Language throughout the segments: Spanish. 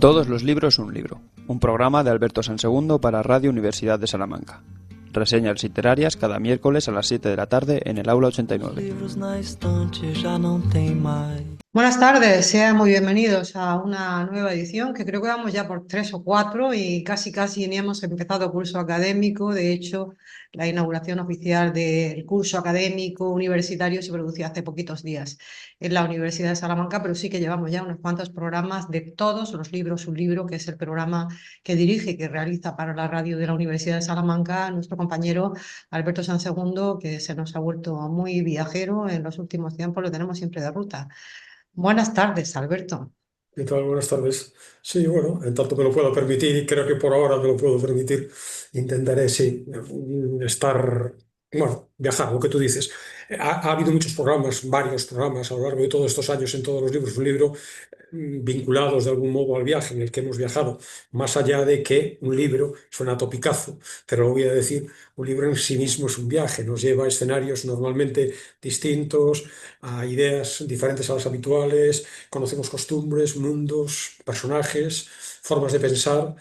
Todos los libros un libro, un programa de Alberto Sansegundo para Radio Universidad de Salamanca. Reseñas literarias cada miércoles a las 7 de la tarde en el aula 89. Buenas tardes, sean muy bienvenidos a una nueva edición que creo que vamos ya por 3 o 4 y casi ni hemos empezado curso académico. De hecho, la inauguración oficial del curso académico universitario se produjo hace poquitos días en la Universidad de Salamanca, pero sí que llevamos ya unos cuantos programas de todos los libros, un libro que es el programa que dirige y que realiza para la radio de la Universidad de Salamanca nuestro compañero Alberto Sansegundo, que se nos ha vuelto muy viajero en los últimos tiempos, lo tenemos siempre de ruta. Buenas tardes, Alberto. ¿Qué tal? Buenas tardes. Sí, bueno, en tanto me lo puedo permitir, y creo que por ahora me lo puedo permitir, intentaré, sí, estar, bueno, viajar, lo que tú dices. Ha habido muchos programas, varios programas a lo largo de todos estos años, en todos los libros, un libro vinculados de algún modo al viaje en el que hemos viajado, más allá de que un libro, suena topicazo, pero lo voy a decir, un libro en sí mismo es un viaje, nos lleva a escenarios normalmente distintos, a ideas diferentes a las habituales, conocemos costumbres, mundos, personajes, formas de pensar,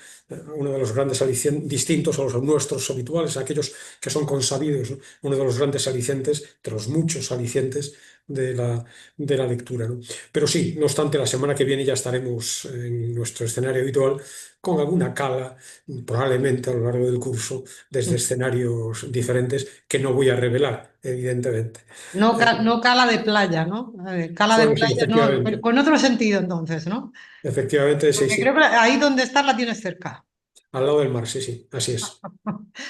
uno de los grandes alicientes, distintos a los nuestros habituales, aquellos que son consabidos, ¿no? Uno de los grandes alicientes, de los muchos alicientes de la lectura, ¿no? Pero sí, no obstante, la semana que viene ya estaremos en nuestro escenario habitual con alguna cala, probablemente a lo largo del curso, desde escenarios diferentes que no voy a revelar, evidentemente. No, no cala de playa, ¿no? Cala de Bueno, sí, playa, no, pero efectivamente. con otro sentido entonces, ¿no? Efectivamente, sí, Porque creo sí. que ahí donde estás la tienes cerca. Al lado del mar, sí, sí, así es.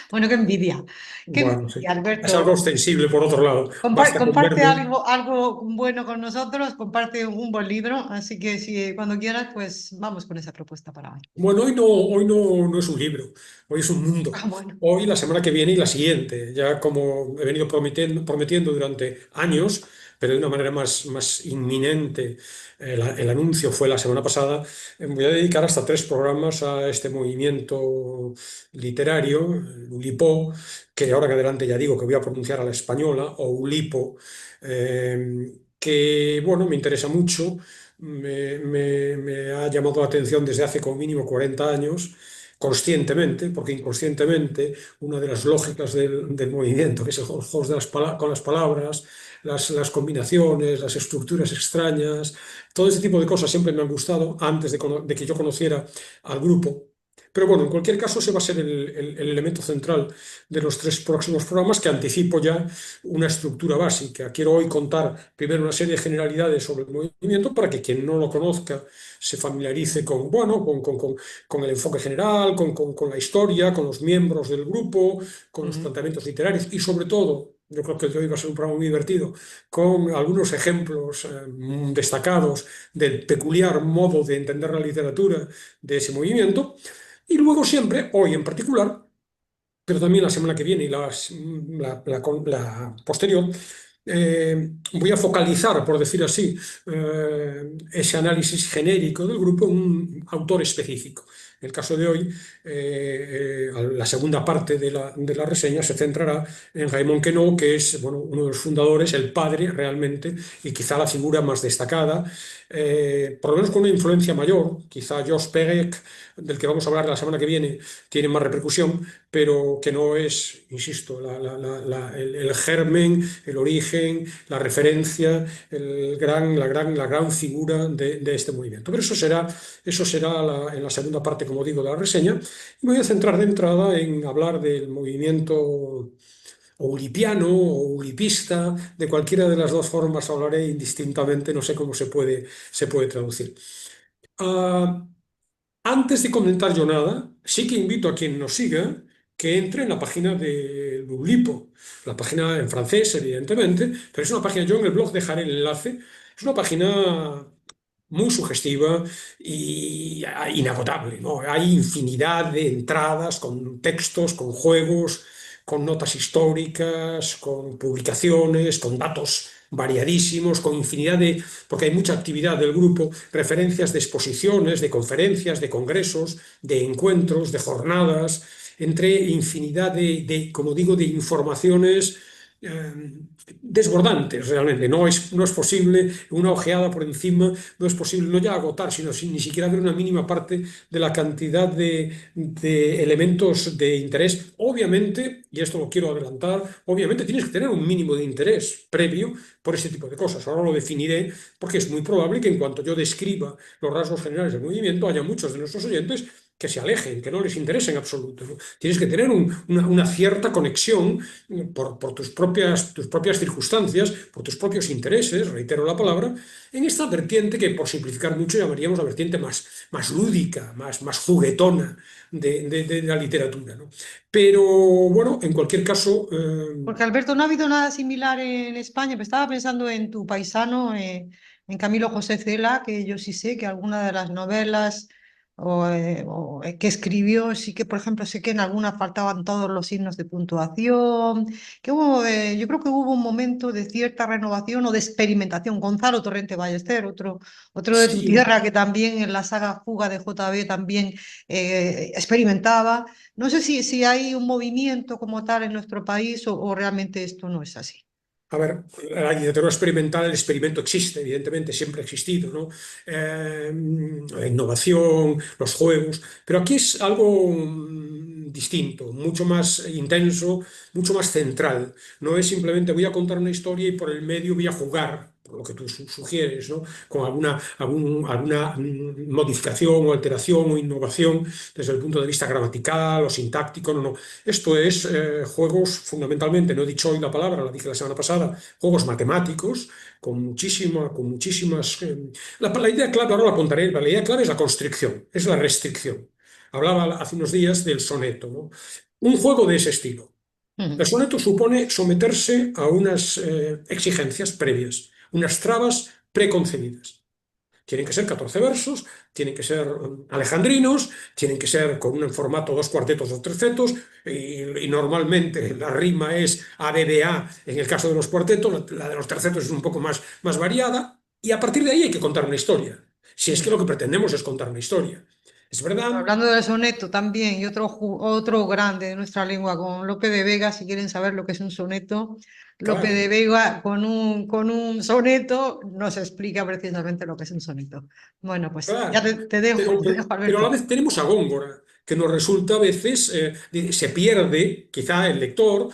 Bueno, qué Bueno, sí. envidia, Es algo Alberto. ostensible por otro lado. Basta con Comparte verme. algo bueno con nosotros, comparte un buen libro, así que si cuando quieras, pues vamos con esa propuesta para hoy. Bueno, hoy no es un libro, hoy es un mundo. Ah, bueno. Hoy, la semana que viene y la siguiente, ya como he venido prometiendo durante años, pero de una manera más inminente, el anuncio fue la semana pasada, voy a dedicar hasta 3 programas a este movimiento literario, el Oulipo, que ahora en adelante ya digo que voy a pronunciar a la española, o Oulipo, que, bueno, me interesa mucho. Me ha llamado la atención desde hace como mínimo 40 años, conscientemente, porque inconscientemente una de las lógicas del movimiento, que es el juego de con las palabras, las combinaciones, las estructuras extrañas, todo ese tipo de cosas siempre me han gustado antes de que yo conociera al grupo. Pero bueno, en cualquier caso, ese va a ser el elemento central de los 3 próximos programas, que anticipo ya una estructura básica. Quiero hoy contar primero una serie de generalidades sobre el movimiento para que quien no lo conozca se familiarice con, bueno, con el enfoque general, con la historia, con los miembros del grupo, con los Ujú. planteamientos literarios y sobre todo, yo creo que el de hoy va a ser un programa muy divertido, con algunos ejemplos destacados del peculiar modo de entender la literatura de ese movimiento. Y luego siempre, hoy en particular, pero también la semana que viene y la posterior, voy a focalizar, por decir así, ese análisis genérico del grupo en un autor específico. En el caso de hoy, la segunda parte de la reseña se centrará en Raymond Queneau, que es, bueno, uno de los fundadores, el padre realmente, y quizá la figura más destacada, por lo menos con una influencia mayor. Quizá Georges Perec, del que vamos a hablar la semana que viene, tiene más repercusión, pero que no es, insisto, el germen, el origen, la referencia, la gran figura de este movimiento. Pero eso será en la segunda parte, como digo, de la reseña. Y me voy a centrar de entrada en hablar del movimiento oulipiano o ulipista, de cualquiera de las dos formas hablaré indistintamente, no sé cómo se puede traducir. Ah, Antes de comentar yo nada, sí que invito a quien nos siga que entre en la página de Oulipo, la página en francés, evidentemente, pero es una página, yo en el blog dejaré el enlace, es una página muy sugestiva y inagotable, ¿no? Hay infinidad de entradas con textos, con juegos, con notas históricas, con publicaciones, con datos variadísimos, con infinidad porque hay mucha actividad del grupo, referencias de exposiciones, de conferencias, de congresos, de encuentros, de jornadas, entre infinidad como digo, de informaciones desbordantes realmente. No es posible una ojeada por encima, no es posible no ya agotar, sino ni siquiera ver una mínima parte de la cantidad de elementos de interés. Obviamente, y esto lo quiero adelantar, obviamente tienes que tener un mínimo de interés previo por este tipo de cosas. Ahora lo definiré porque es muy probable que en cuanto yo describa los rasgos generales del movimiento, haya muchos de nuestros oyentes que se alejen, que no les interese en absoluto, ¿no? Tienes que tener una cierta conexión por tus propias circunstancias, por tus propios intereses, reitero la palabra, en esta vertiente que, por simplificar mucho, llamaríamos la vertiente más lúdica, más juguetona de la literatura, ¿no? Pero bueno, en cualquier caso, Porque Alberto, no ha habido nada similar en España. Pero estaba pensando en tu paisano, en Camilo José Cela, que yo sí sé que alguna de las novelas que escribió, sí que, por ejemplo, sé que en algunas faltaban todos los signos de puntuación, yo creo que hubo un momento de cierta renovación o de experimentación. Gonzalo Torrente Ballester, otro de tu sí. tierra, que también en la saga Fuga de JB también experimentaba. No sé si hay un movimiento como tal en nuestro país o realmente esto no es así. A ver, la literatura experimental, el experimento existe, evidentemente, siempre ha existido, ¿no? La innovación, los juegos, pero aquí es algo distinto, mucho más intenso, mucho más central. No es simplemente voy a contar una historia y por el medio voy a jugar, por lo que tú sugieres, ¿no? Con alguna modificación o alteración o innovación desde el punto de vista gramatical o sintáctico, no, no. Esto es juegos fundamentalmente, no he dicho hoy la palabra, la dije la semana pasada, juegos matemáticos con muchísimas... la idea clave, ahora la apuntaré, la idea clave es la constricción, es la restricción. Hablaba hace unos días del soneto, ¿no? Un juego de ese estilo. El Ujú. soneto supone someterse a unas exigencias previas, unas trabas preconcebidas. Tienen que ser 14 versos, tienen que ser alejandrinos, tienen que ser con un formato dos cuartetos, dos tercetos, y normalmente la rima es ABBA en el caso de los cuartetos, la de los tercetos es un poco más variada, y a partir de ahí hay que contar una historia. Si es que Mm. lo que pretendemos es contar una historia. Es verdad, Hablando del soneto también, y otro grande de nuestra lengua, con Lope de Vega, si quieren saber lo que es un soneto, Lope claro, de Vega con un soneto nos explica precisamente lo que es un soneto. Bueno, pues ya claro, te dejo, pero, te pero- dejo, pero a la Alberto. vez tenemos a Góngora, que nos resulta a veces, se pierde, quizá el lector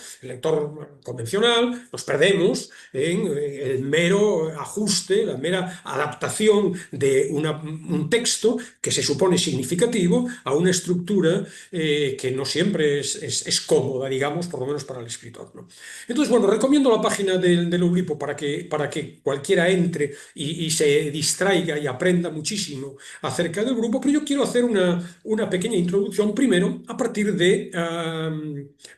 convencional, nos perdemos en el mero ajuste, la mera adaptación de un texto que se supone significativo a una estructura que no siempre es cómoda, digamos, por lo menos para el escritor, ¿no? Entonces, bueno, recomiendo la página del Oulipo para que cualquiera entre y se distraiga y aprenda muchísimo acerca del grupo, pero yo quiero hacer una pequeña introducción primero a partir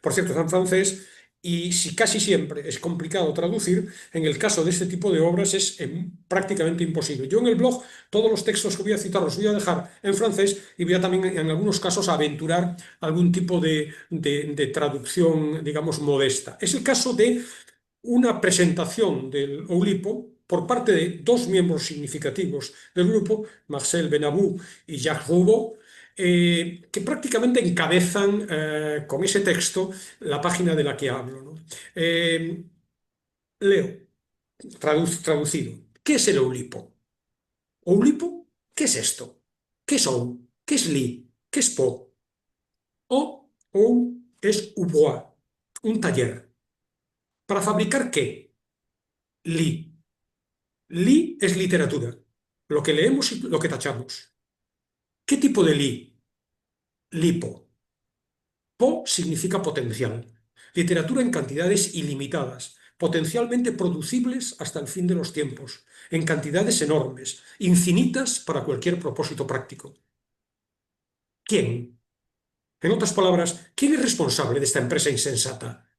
por cierto, está en francés, y si casi siempre es complicado traducir, en el caso de este tipo de obras es prácticamente imposible. Yo en el blog todos los textos que voy a citar los voy a dejar en francés y voy a también en algunos casos aventurar algún tipo de traducción, digamos, modesta. Es el caso de una presentación del Oulipo por parte de dos miembros significativos del grupo, Marcel Benabou y Jacques Roubaud, que prácticamente encabezan con ese texto la página de la que hablo, ¿no? Eh, Leo, traducido. ¿Qué es el Oulipo? ¿Oulipo? ¿Qué es esto? ¿Qué es ou? ¿Qué es li? ¿Qué es po? Ou es ubois, un taller. ¿Para fabricar qué? Li. Li es literatura, lo que leemos y lo que tachamos. ¿Qué tipo de li? Lipo. Po significa potencial. Literatura en cantidades ilimitadas, potencialmente producibles hasta el fin de los tiempos, en cantidades enormes, infinitas para cualquier propósito práctico. ¿Quién? En otras palabras, ¿quién es responsable de esta empresa insensata?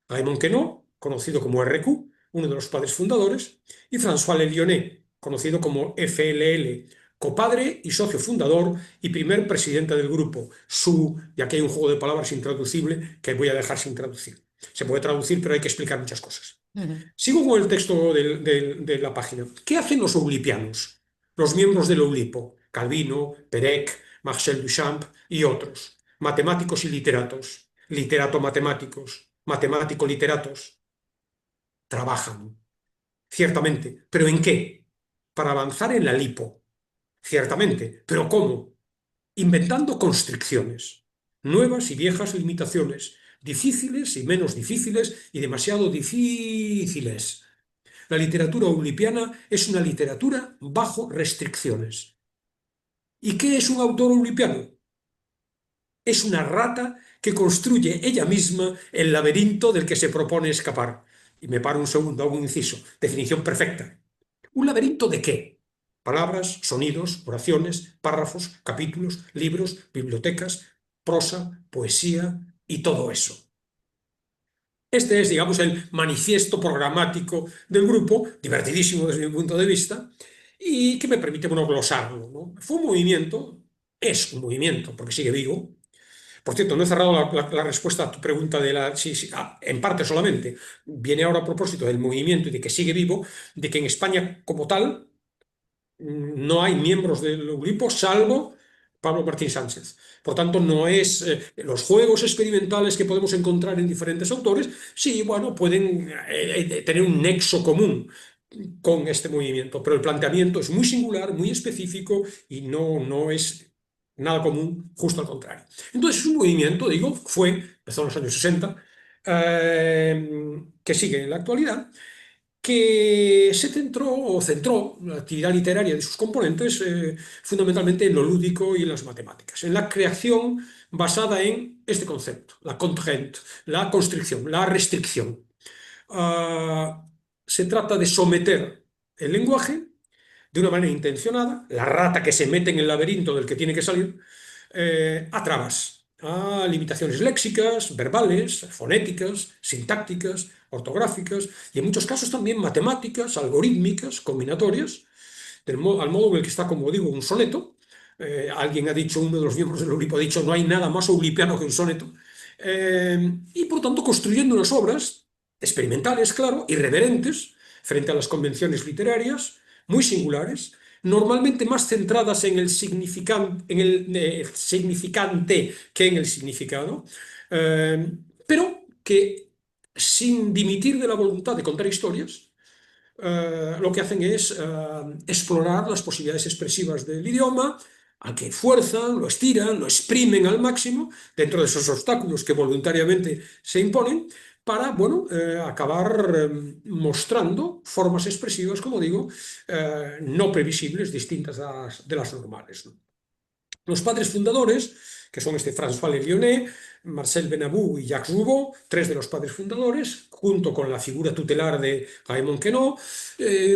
Raymond Queneau, conocido como RQ, uno de los padres fundadores, y François Lelionet, conocido como FLL, copadre y socio fundador y primer presidente del grupo, y aquí hay un juego de palabras intraducible que voy a dejar sin traducir. Se puede traducir, pero hay que explicar muchas cosas. Ujú. Sigo con el texto de la página. ¿Qué hacen los oulipianos? Los miembros del Oulipo, Calvino, Perec, Marcel Duchamp y otros, matemáticos y literatos, literato-matemáticos, matemático-literatos. trabajan, ciertamente. ¿Pero en qué? Para avanzar en la lipo, ciertamente. ¿Pero cómo? Inventando constricciones, nuevas y viejas limitaciones, difíciles y menos difíciles y demasiado difíciles. La literatura eulipiana es una literatura bajo restricciones. ¿Y qué es un autor eulipiano? Es una rata que construye ella misma el laberinto del que se propone escapar. Y me paro un segundo, hago un inciso. Definición perfecta. ¿Un laberinto de qué? Palabras, sonidos, oraciones, párrafos, capítulos, libros, bibliotecas, prosa, poesía y todo eso. Este es, digamos, el manifiesto programático del grupo, divertidísimo desde mi punto de vista, y que me permite, bueno, glosarlo, ¿no? Fue un movimiento, es un movimiento, porque sigue vivo. Por cierto, no he cerrado la respuesta a tu pregunta de la... Sí, sí, en parte solamente. Viene ahora a propósito del movimiento y de que sigue vivo, de que en España como tal no hay miembros del grupo salvo Pablo Martín Sánchez. Por tanto, no es los juegos experimentales que podemos encontrar en diferentes autores, sí, bueno, pueden tener un nexo común con este movimiento, pero el planteamiento es muy singular, muy específico y no es nada común, justo al contrario. Entonces, es un movimiento, digo, empezó en los años 60, que sigue en la actualidad, que se centró o centró la actividad literaria de sus componentes fundamentalmente en lo lúdico y en las matemáticas, en la creación basada en este concepto, la contrainte, la constricción, la restricción. Se trata de someter el lenguaje de una manera intencionada, la rata que se mete en el laberinto del que tiene que salir, a trabas, a limitaciones léxicas, verbales, fonéticas, sintácticas, ortográficas y en muchos casos también matemáticas, algorítmicas, combinatorias, al modo en el que está, como digo, un soneto. Alguien ha dicho, uno de los miembros del Euripo ha dicho, no hay nada más eulipiano que un soneto. Y por tanto construyendo unas obras experimentales, claro, irreverentes frente a las convenciones literarias, muy singulares, normalmente más centradas en el significante que en el significado, pero que sin dimitir de la voluntad de contar historias, lo que hacen es explorar las posibilidades expresivas del idioma, al que fuerzan, lo estiran, lo exprimen al máximo, dentro de esos obstáculos que voluntariamente se imponen, para, bueno, acabar mostrando formas expresivas, como digo, no previsibles, distintas de las normales, ¿no? Los padres fundadores, que son François Lelionet, Marcel Benabou y Jacques Roubaud, tres de los padres fundadores, junto con la figura tutelar de Raymond Queneau,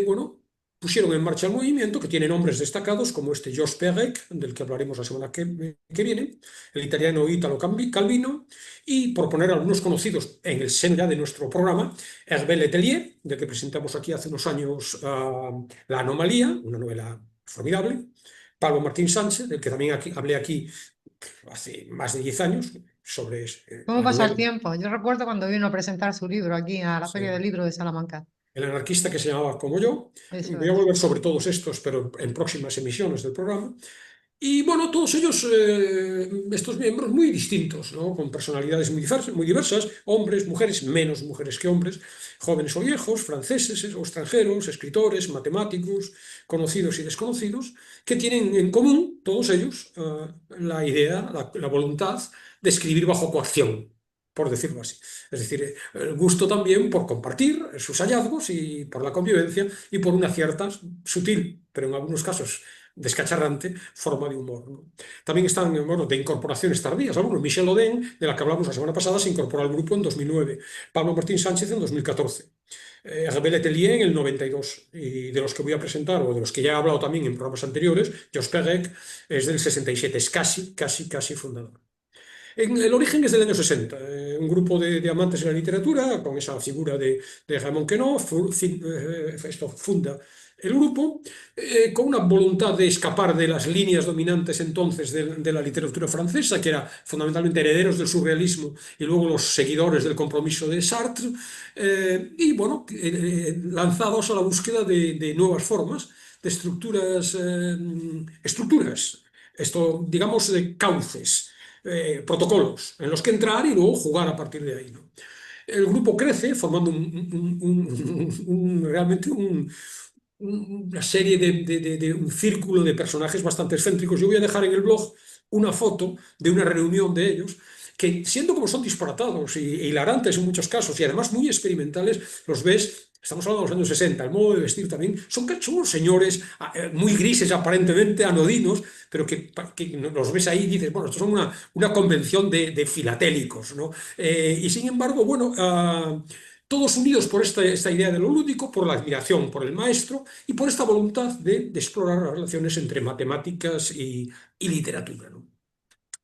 bueno, pusieron en marcha el movimiento, que tiene nombres destacados como este Georges Perec, del que hablaremos la semana que viene, el italiano Italo Calvino, y por poner algunos conocidos en el seno ya de nuestro programa, Hervé Letelier, del que presentamos aquí hace unos años La Anomalía, una novela formidable, Pablo Martín Sánchez, del que también hablé aquí hace más de 10 años, sobre ¿Cómo la pasa el novela. tiempo? Yo recuerdo cuando vino a presentar su libro aquí a la Feria del Sí. Libro de Salamanca. El anarquista que se llamaba Como yo. Eso Voy a es. volver sobre todos estos, pero en próximas emisiones del programa. Y bueno, todos ellos, estos miembros muy distintos, ¿no? Con personalidades muy diversas, hombres, mujeres, menos mujeres que hombres, jóvenes o viejos, franceses o extranjeros, escritores, matemáticos, conocidos y desconocidos, que tienen en común, todos ellos, la idea, la voluntad de escribir bajo coacción, por decirlo así. Es decir, el gusto también por compartir sus hallazgos y por la convivencia y por una cierta sutil, pero en algunos casos descacharrante forma de humor, ¿no? También están, bueno, de incorporaciones tardías. Algunos, Michel Oden, de la que hablamos la semana pasada, se incorporó al grupo en 2009. Pablo Martín Sánchez en 2014. Hervé Letelier en el 92. Y de los que voy a presentar, o de los que ya he hablado también en programas anteriores, Jos Perec es del 67. Es casi fundador. El origen es del año 60, un grupo de amantes de la literatura, con esa figura de Raymond Queneau, esto funda el grupo, con una voluntad de escapar de las líneas dominantes entonces de la literatura francesa, que era fundamentalmente herederos del surrealismo y luego los seguidores del compromiso de Sartre, y bueno, lanzados a la búsqueda de nuevas formas, de estructuras, esto digamos de cauces, protocolos en los que entrar y luego jugar a partir de ahí, ¿no? el grupo crece formando realmente una serie de un círculo de personajes bastante excéntricos. Yo voy a dejar en el blog una foto de una reunión de ellos que, siendo como son disparatados e hilarantes en muchos casos y además muy experimentales, los ves. Estamos hablando de los años 60, el modo de vestir también. Son unos señores muy grises, aparentemente anodinos, pero que los ves ahí y dices, bueno, estos son una convención de filatélicos, ¿no? Y sin embargo, bueno, todos unidos por esta idea de lo lúdico, por la admiración por el maestro y por esta voluntad de explorar las relaciones entre matemáticas y literatura, ¿no?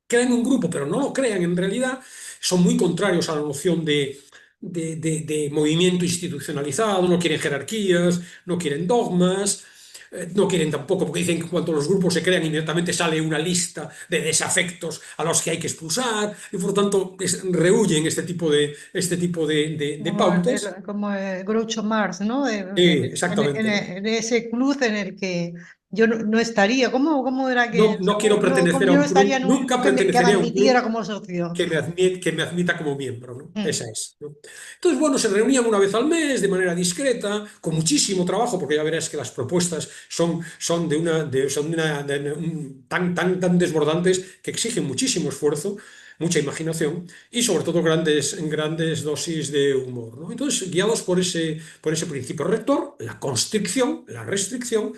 Crean un grupo, pero no lo crean en realidad, son muy contrarios a la noción de movimiento institucionalizado, no quieren jerarquías, no quieren dogmas, no quieren tampoco, porque dicen que cuando los grupos se crean inmediatamente sale una lista de desafectos a los que hay que expulsar, y por lo tanto rehuyen este tipo de pautas. Como el Groucho Marx, ¿no? Exactamente. En ese club en el que yo no estaría. ¿Cómo era que No, no quiero pertenecer a yo un no estaría club, en un nunca club que me pertenecería a un admitiera club como socio? que me admita como miembro, ¿no? Mm. Esa es, ¿no? Entonces, bueno, se reunían una vez al mes de manera discreta, con muchísimo trabajo, porque ya verás que las propuestas son tan desbordantes que exigen muchísimo esfuerzo, mucha imaginación y sobre todo grandes dosis de humor, ¿no? Entonces, guiados por ese principio rector, la constricción, la restricción,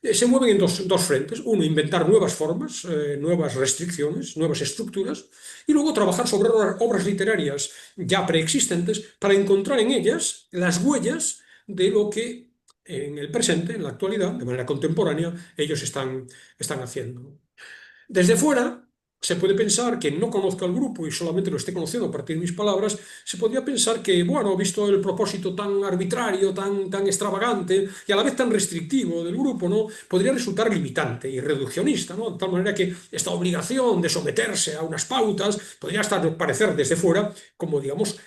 se mueven en dos frentes. Uno, inventar nuevas formas, nuevas restricciones, nuevas estructuras, y luego trabajar sobre obras literarias ya preexistentes para encontrar en ellas las huellas de lo que en el presente, en la actualidad, de manera contemporánea, ellos están haciendo. Desde fuera, se puede pensar que no conozca al grupo y solamente lo esté conociendo a partir de mis palabras, se podría pensar que, bueno, visto el propósito tan arbitrario, tan extravagante y a la vez tan restrictivo del grupo, ¿no? Podría resultar limitante y reduccionista, ¿no? De tal manera que esta obligación de someterse a unas pautas podría parecer desde fuera como, digamos,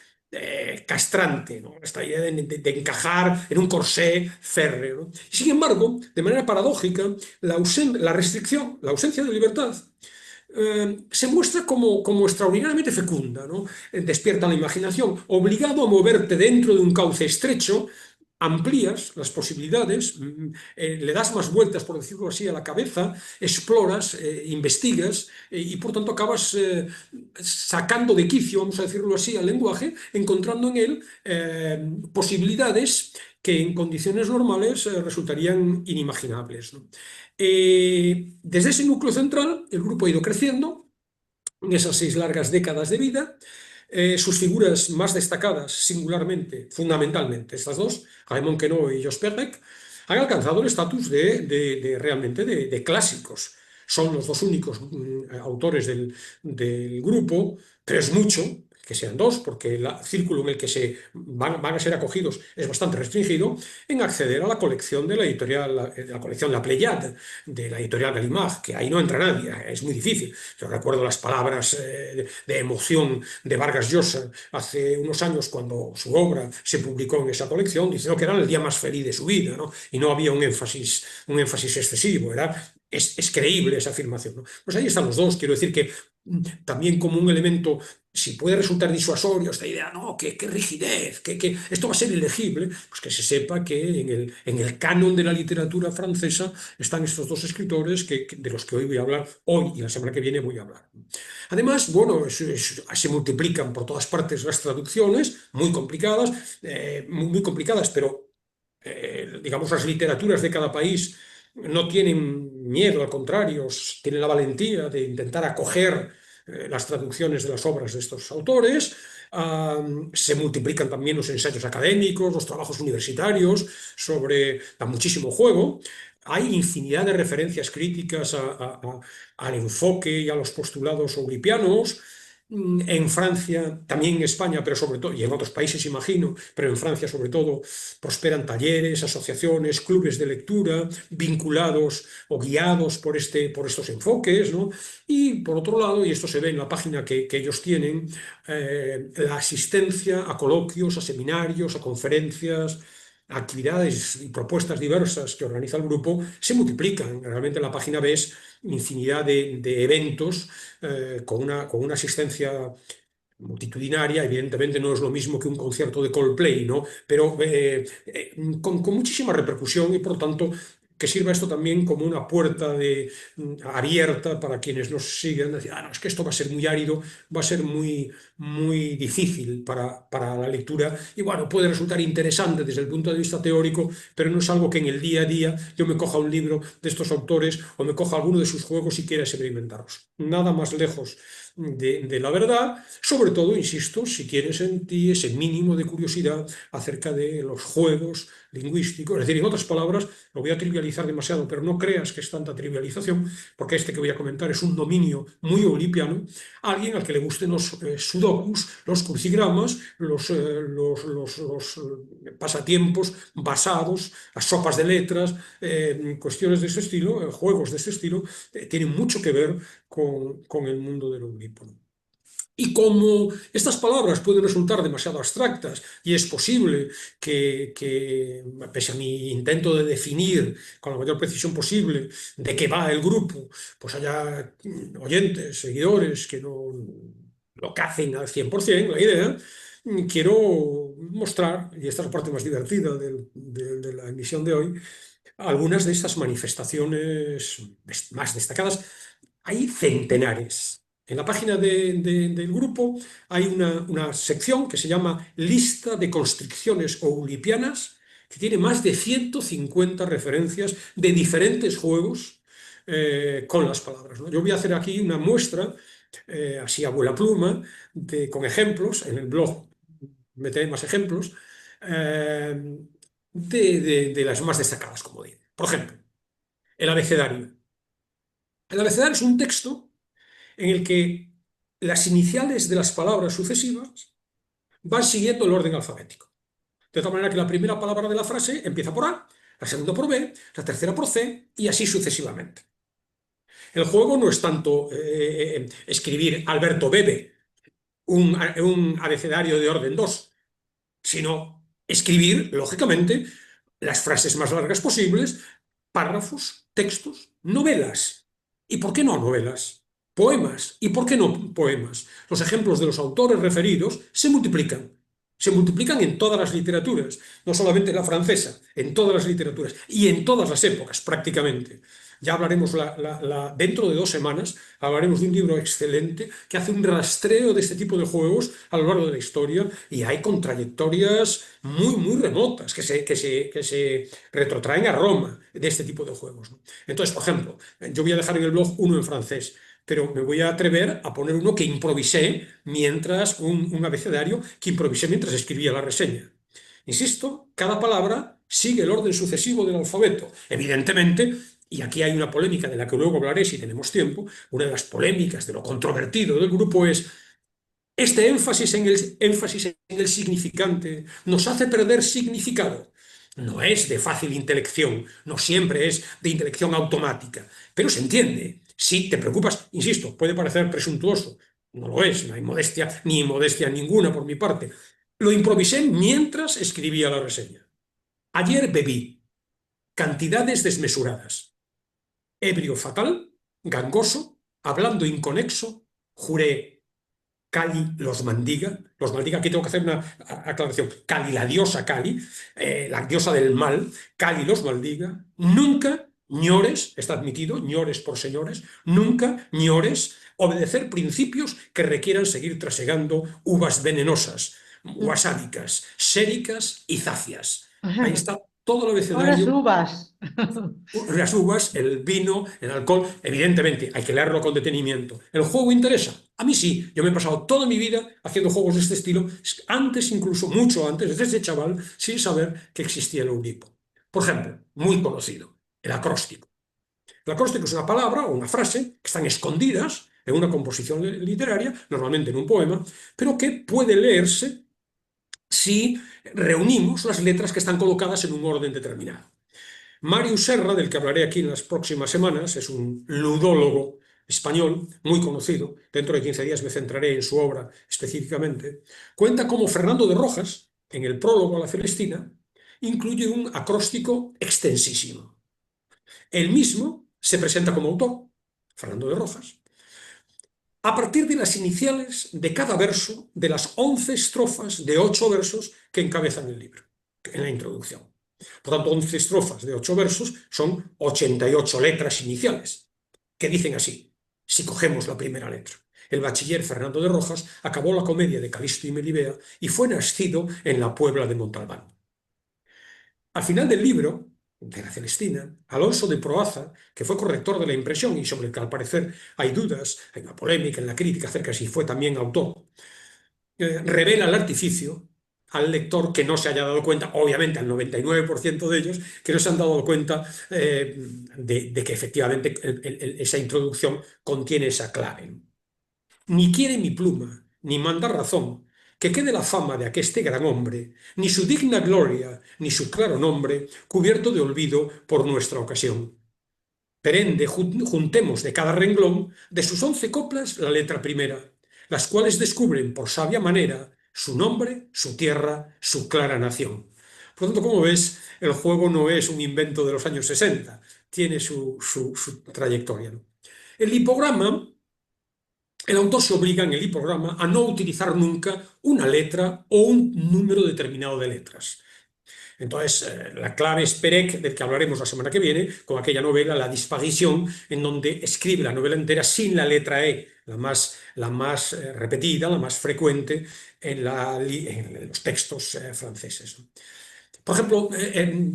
castrante, ¿no? Esta idea de encajar en un corsé férreo, ¿no? Y sin embargo, de manera paradójica, la restricción, la ausencia de libertad, se muestra como extraordinariamente fecunda, ¿no? Despierta la imaginación, obligado a moverte dentro de un cauce estrecho, amplías las posibilidades, le das más vueltas, por decirlo así, a la cabeza, exploras, investigas y por tanto acabas sacando de quicio, vamos a decirlo así, al lenguaje, encontrando en él posibilidades que en condiciones normales resultarían inimaginables, ¿no? Desde ese núcleo central, el grupo ha ido creciendo en esas 6 largas décadas de vida. Sus figuras más destacadas, singularmente, fundamentalmente, estas dos, Raymond Queneau y Jos Perec, han alcanzado el estatus realmente de clásicos. Son los dos únicos autores del grupo, pero es mucho que sean dos, porque el círculo en el que se van a ser acogidos es bastante restringido, en acceder a la colección de la editorial, la colección La Pléiade, de la editorial Gallimard, que ahí no entra nadie, es muy difícil. Yo recuerdo las palabras de emoción de Vargas Llosa hace unos años cuando su obra se publicó en esa colección, diciendo que era el día más feliz de su vida, ¿no? Y no había un énfasis excesivo, es creíble esa afirmación, ¿no? Pues ahí están los dos, quiero decir que también como un elemento, si puede resultar disuasorio esta idea, no, qué rigidez, que esto va a ser ilegible, pues que se sepa que en el canon de la literatura francesa están estos dos escritores de los que hoy voy a hablar, hoy y la semana que viene voy a hablar. Además, bueno, se multiplican por todas partes las traducciones, muy complicadas, pero digamos las literaturas de cada país no tienen miedo, al contrario, tienen la valentía de intentar acoger las traducciones de las obras de estos autores. Se multiplican también los ensayos académicos, los trabajos universitarios, da muchísimo juego. Hay infinidad de referencias críticas al enfoque y a los postulados euripianos. En Francia, también en España, pero sobre todo, y en otros países imagino, pero en Francia sobre todo, prosperan talleres, asociaciones, clubes de lectura vinculados o guiados por estos enfoques, ¿no? Y por otro lado, y esto se ve en la página que ellos tienen, la asistencia a coloquios, a seminarios, a conferencias, actividades y propuestas diversas que organiza el grupo se multiplican. Realmente en la página ves infinidad de eventos con una asistencia multitudinaria, evidentemente no es lo mismo que un concierto de Coldplay, ¿no? Pero con muchísima repercusión y por lo tanto que sirva esto también como una puerta abierta para quienes nos siguen, decir, no, es que esto va a ser muy árido, va a ser muy difícil para la lectura y bueno, puede resultar interesante desde el punto de vista teórico, pero no es algo que en el día a día yo me coja un libro de estos autores o me coja alguno de sus juegos y quiera experimentarlos. Nada más lejos de la verdad, sobre todo, insisto, si tienes en ti ese mínimo de curiosidad acerca de los juegos lingüísticos. Es decir, en otras palabras, lo voy a trivializar demasiado, pero no creas que es tanta trivialización, porque este que voy a comentar es un dominio muy eulipiano, alguien al que le gusten los sudokus, los crucigramas, los pasatiempos basados, las sopas de letras, cuestiones de ese estilo, juegos de ese estilo, tienen mucho que ver con el mundo del Oulipo. Y como estas palabras pueden resultar demasiado abstractas y es posible pese a mi intento de definir con la mayor precisión posible de qué va el grupo, pues haya oyentes, seguidores que no lo cacen al 100% la idea, quiero mostrar, y esta es la parte más divertida de la emisión de hoy, algunas de estas manifestaciones más destacadas. Hay centenares. En la página del grupo hay una sección que se llama Lista de constricciones oulipianas, que tiene más de 150 referencias de diferentes juegos con las palabras, ¿no? Yo voy a hacer aquí una muestra, así a vuela pluma, con ejemplos. En el blog meteré más ejemplos de las más destacadas, como digo. Por ejemplo, el abecedario. El abecedario es un texto en el que las iniciales de las palabras sucesivas van siguiendo el orden alfabético. De tal manera que la primera palabra de la frase empieza por A, la segunda por B, la tercera por C y así sucesivamente. El juego no es tanto escribir Alberto bebe, un abecedario de orden 2, sino escribir, lógicamente, las frases más largas posibles, párrafos, textos, novelas. ¿Y por qué no novelas? Poemas. ¿Y por qué no poemas? Los ejemplos de los autores referidos se multiplican. Se multiplican en todas las literaturas, no solamente en la francesa, en todas las literaturas y en todas las épocas prácticamente. Ya hablaremos dentro de 2 semanas, hablaremos de un libro excelente que hace un rastreo de este tipo de juegos a lo largo de la historia y hay con trayectorias muy remotas que se retrotraen a Roma de este tipo de juegos, ¿no? Entonces, por ejemplo, yo voy a dejar en el blog uno en francés, pero me voy a atrever a poner uno que improvisé mientras, un abecedario que improvisé mientras escribía la reseña. Insisto, cada palabra sigue el orden sucesivo del alfabeto. Evidentemente, y aquí hay una polémica de la que luego hablaré si tenemos tiempo, una de las polémicas de lo controvertido del grupo es este énfasis en el significante nos hace perder significado. No es de fácil intelección, no siempre es de intelección automática, pero se entiende. Si te preocupas, insisto, puede parecer presuntuoso, no lo es, no hay modestia ni inmodestia ninguna por mi parte. Lo improvisé mientras escribía la reseña. Ayer bebí cantidades desmesuradas, ebrio fatal, gangoso, hablando inconexo, juré Kali los maldiga, aquí tengo que hacer una aclaración, Kali, la diosa Kali, la diosa del mal, Kali los maldiga, nunca ñores, está admitido, ñores por señores, nunca ñores obedecer principios que requieran seguir trasegando uvas venenosas, wasábicas, séricas y zafias. Ahí está todo el Son las abecedario. uvas. Las uvas, el vino, el alcohol, evidentemente hay que leerlo con detenimiento. ¿El juego interesa? A mí sí, yo me he pasado toda mi vida haciendo juegos de este estilo, antes incluso, mucho antes, desde chaval, sin saber que existía el Oulipo. Por ejemplo, muy conocido, el acróstico. El acróstico es una palabra o una frase que están escondidas en una composición literaria, normalmente en un poema, pero que puede leerse si reunimos las letras que están colocadas en un orden determinado. Marius Serra, del que hablaré aquí en las próximas semanas, es un ludólogo español muy conocido. Dentro de 15 días me centraré en su obra específicamente. Cuenta cómo Fernando de Rojas, en el prólogo a la Celestina, incluye un acróstico extensísimo. Él mismo se presenta como autor, Fernando de Rojas, a partir de las iniciales de cada verso de las 11 estrofas de 8 versos que encabezan el libro, en la introducción. Por tanto, 11 estrofas de 8 versos son 88 letras iniciales, que dicen así, si cogemos la primera letra. El bachiller Fernando de Rojas acabó la comedia de Calisto y Melibea y fue nacido en la Puebla de Montalbán. Al final del libro, de la Celestina, Alonso de Proaza, que fue corrector de la impresión y sobre el que al parecer hay dudas, hay una polémica en la crítica acerca de si fue también autor, revela el artificio al lector que no se haya dado cuenta, obviamente al 99% de ellos, que no se han dado cuenta de que efectivamente esa introducción contiene esa clave. Ni quiere mi pluma, ni manda razón, que quede la fama de aqueste gran hombre, ni su digna gloria, ni su claro nombre, cubierto de olvido por nuestra ocasión. Perende juntemos de cada renglón de sus 11 coplas la letra primera, las cuales descubren por sabia manera su nombre, su tierra, su clara nación. Por lo tanto, como ves, el juego no es un invento de los años 60, tiene su trayectoria, ¿no? El hipograma, el autor se obliga en el hipograma a no utilizar nunca una letra o un número determinado de letras. Entonces, la clave es Perec, del que hablaremos la semana que viene, con aquella novela, La Disparición, en donde escribe la novela entera sin la letra E, la más repetida, la más frecuente en los textos franceses. Por ejemplo,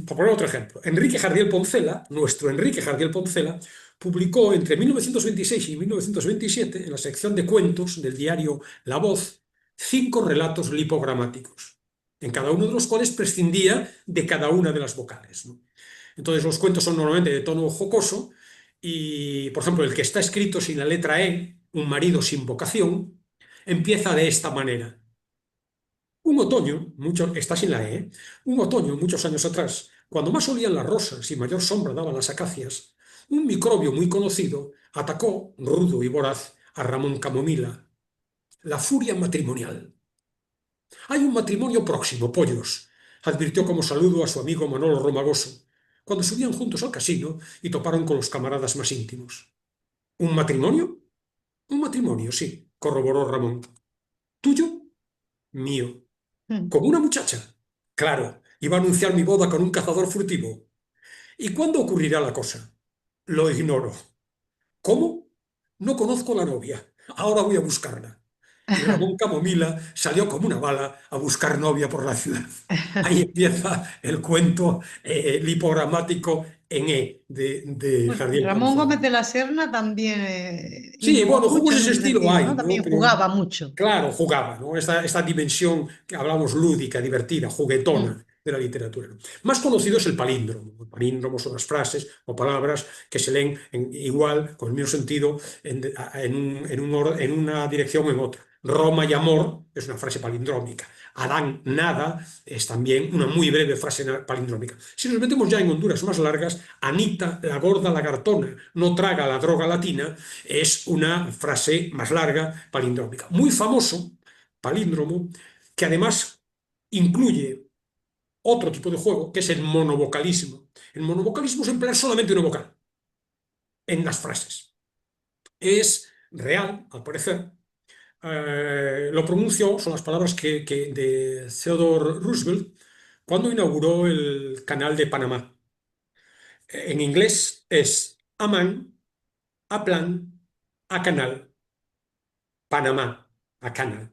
por poner otro ejemplo, Enrique Jardiel Poncela, nuestro Enrique Jardiel Poncela, publicó entre 1926 y 1927, en la sección de cuentos del diario La Voz, 5 relatos lipogramáticos, en cada uno de los cuales prescindía de cada una de las vocales, ¿no? Entonces los cuentos son normalmente de tono jocoso y, por ejemplo, el que está escrito sin la letra E, Un marido sin vocación, empieza de esta manera. Un otoño, está sin la E, ¿eh? Un otoño, muchos años atrás, cuando más olían las rosas y mayor sombra daban las acacias, un microbio muy conocido atacó, rudo y voraz, a Ramón Camomila. La furia matrimonial. Hay un matrimonio próximo, pollos, advirtió como saludo a su amigo Manolo Romagoso, cuando subían juntos al casino y toparon con los camaradas más íntimos. ¿Un matrimonio? Un matrimonio, sí, corroboró Ramón. ¿Tuyo? Mío. ¿Con una muchacha? Claro, iba a anunciar mi boda con un cazador furtivo. ¿Y cuándo ocurrirá la cosa? Lo ignoro. ¿Cómo? No conozco a la novia. Ahora voy a buscarla. Y Ramón Camomila salió como una bala a buscar novia por la ciudad. Ahí empieza el cuento lipogramático en E de Bueno, Jardiel Ramón Poncela. Gómez de la Serna también Sí, innovó bueno, mucho juegos en de ese ese estilo sentido, hay, ¿no? ¿no? También Pero, jugaba mucho. claro, jugaba, ¿no? Esta dimensión que hablamos lúdica, divertida, juguetona de la literatura, ¿no? Más conocido es el palíndromo. El palíndromo son las frases o palabras que se leen igual, con el mismo sentido, en una dirección o en otra. Roma y amor es una frase palindrómica. Adán, nada, es también una muy breve frase palindrómica. Si nos metemos ya en honduras más largas, Anita, la gorda lagartona, no traga la droga latina, es una frase más larga, palindrómica. Muy famoso, palíndromo, que además incluye otro tipo de juego, que es el monovocalismo. El monovocalismo es emplear solamente una vocal en las frases. Es real, al parecer. Lo pronunció, son las palabras de Theodore Roosevelt cuando inauguró el canal de Panamá. En inglés es a man, a plan, a canal, Panamá, a canal.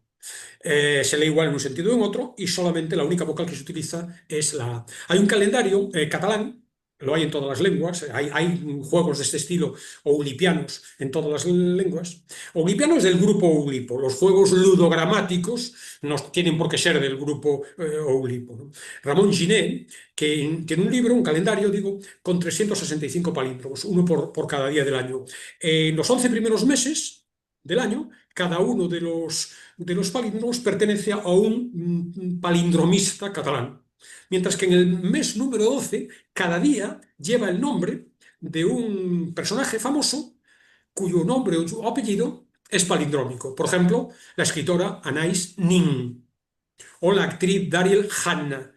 Se lee igual en un sentido o en otro y solamente la única vocal que se utiliza es la A. Hay un calendario catalán, lo hay en todas las lenguas, hay juegos de este estilo oulipianos en todas las lenguas. Oulipiano es del grupo Oulipo, los juegos ludogramáticos no tienen por qué ser del grupo Oulipo, ¿no? Ramón Giné, que tiene un libro, un calendario, digo, con 365 palíndromos, uno por cada día del año. En los 11 primeros meses del año, cada uno de los palíndromos pertenece a un palindromista catalán. Mientras que en el mes número 12, cada día lleva el nombre de un personaje famoso cuyo nombre o apellido es palindrómico. Por ejemplo, la escritora Anais Nin, o la actriz Daryl Hannah,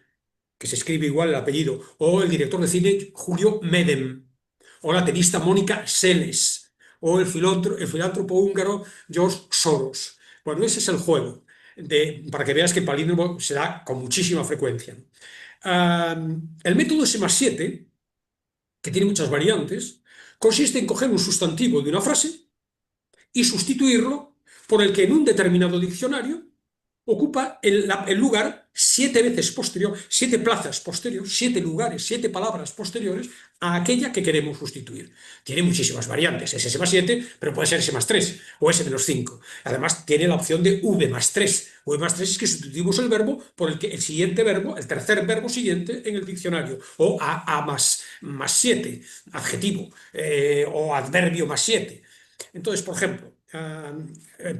que se escribe igual el apellido, o el director de cine Julio Medem, o la tenista Mónica Seles, o el filántropo húngaro George Soros. Bueno, ese es el juego, para que veas que el palíndromo se da con muchísima frecuencia. El método S+7, que tiene muchas variantes, consiste en coger un sustantivo de una frase y sustituirlo por el que en un determinado diccionario ocupa el lugar 7 veces posterior, 7 plazas posteriores, 7 lugares, 7 palabras posteriores a aquella que queremos sustituir. Tiene muchísimas variantes, es S+7, pero puede ser S+3 o S-5. Además, tiene la opción de V+3. V+3 es que sustituimos el verbo por el siguiente verbo, el tercer verbo siguiente en el diccionario, o A+7, adjetivo, o adverbio +7. Entonces, por ejemplo,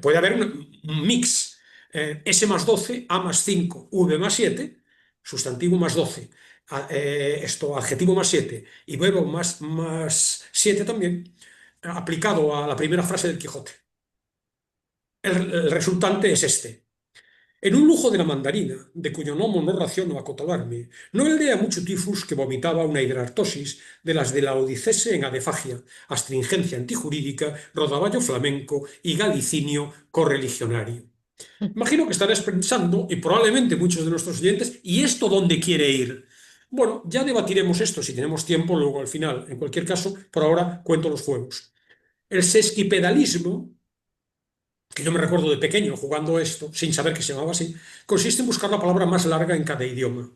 puede haber un mix. S+12, A+5, V+7, sustantivo +12, adjetivo +7 y verbo +7 también, aplicado a la primera frase del Quijote. El resultante es este. En un lujo de la mandarina, de cuyo nomo no raciono acotolarme, no heldea mucho tifus que vomitaba una hidrartosis de las de la Odicese en adefagia, astringencia antijurídica, rodaballo flamenco y galicinio correligionario. Imagino que estarás pensando, y probablemente muchos de nuestros oyentes, ¿y esto dónde quiere ir? Bueno, ya debatiremos esto si tenemos tiempo luego al final. En cualquier caso, por ahora cuento los juegos. El sesquipedalismo, que yo me recuerdo de pequeño jugando esto, sin saber que se llamaba así, consiste en buscar la palabra más larga en cada idioma.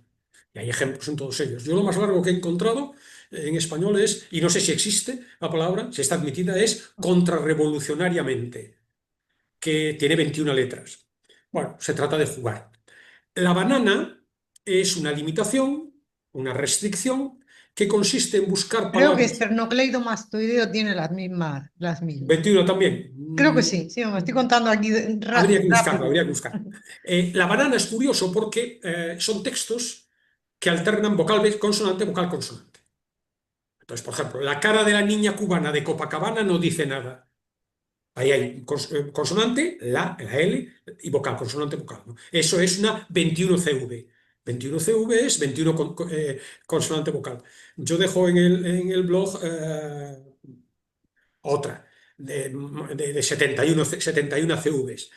Y hay ejemplos en todos ellos. Yo lo más largo que he encontrado en español es, y no sé si existe la palabra, si está admitida, es contrarrevolucionariamente, que tiene 21 letras. Bueno, se trata de jugar. La banana es una limitación, una restricción, que consiste en buscar Creo que palabras. esternocleidomastoideo tiene las mismas. 21 también. Creo que sí, me estoy contando aquí Habría que buscarlo, rápido. habría que buscar. La banana es curioso porque son textos que alternan vocal-consonante, vocal-consonante. Entonces, por ejemplo, la cara de la niña cubana de Copacabana no dice nada. Ahí hay consonante, la L, y vocal, consonante vocal, ¿no? Eso es una 21CV. 21CV es 21 consonante vocal. Yo dejo en el blog otra de 71 CVs,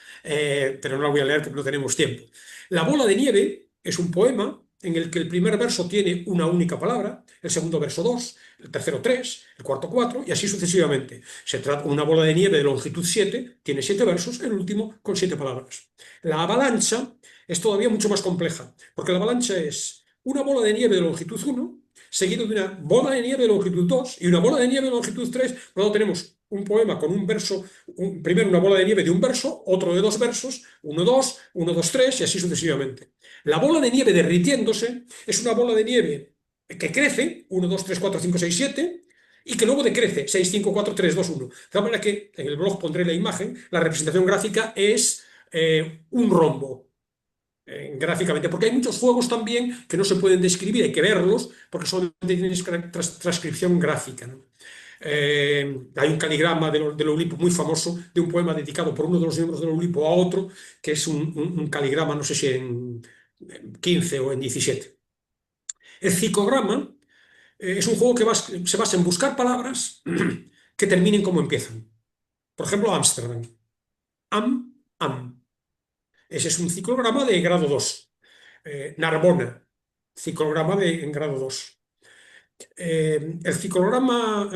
pero no la voy a leer porque no tenemos tiempo. La bola de nieve es un poema en el que el primer verso tiene una única palabra, el segundo verso dos, el tercero tres, el cuarto cuatro, y así sucesivamente. Se trata de una bola de nieve de longitud 7, tiene 7 versos, el último con 7 palabras. La avalancha es todavía mucho más compleja, porque la avalancha es una bola de nieve de longitud 1, seguido de una bola de nieve de longitud 2 y una bola de nieve de longitud 3. Luego tenemos un poema con un verso, primero una bola de nieve de un verso, otro de 2 versos, 1, 2, 1, 2, 3 y así sucesivamente. La bola de nieve derritiéndose es una bola de nieve que crece, 1, 2, 3, 4, 5, 6, 7, y que luego decrece, 6, 5, 4, 3, 2, 1. De tal manera que en el blog pondré la imagen, la representación gráfica es un rombo. Gráficamente, porque hay muchos juegos también que no se pueden describir, hay que verlos, porque solamente tienen transcripción gráfica, ¿no? Hay un caligrama de Loulipo muy famoso, de un poema dedicado por uno de los miembros de Loulipo a otro, que es un caligrama, no sé si en 15 o en 17. El psicograma es un juego que se basa en buscar palabras que terminen como empiezan. Por ejemplo, Ámsterdam. Am. Ese es un ciclograma de grado 2. Narbona, ciclograma en grado 2. El ciclograma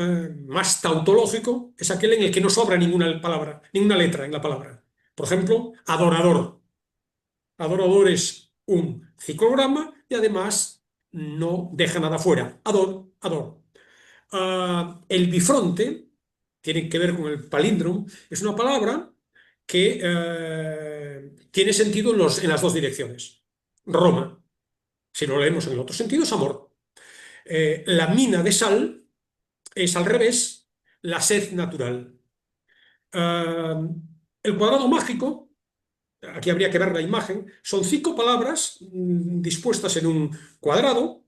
más tautológico es aquel en el que no sobra ninguna palabra, ninguna letra en la palabra. Por ejemplo, adorador. Adorador es un ciclograma y además no deja nada fuera. Ador. El bifronte, tiene que ver con el palíndromo, es una palabra que tiene sentido en las dos direcciones. Roma. Si lo leemos en el otro sentido, es amor. La mina de sal es al revés, la sed natural. El cuadrado mágico, aquí habría que ver la imagen, son 5 palabras dispuestas en un cuadrado.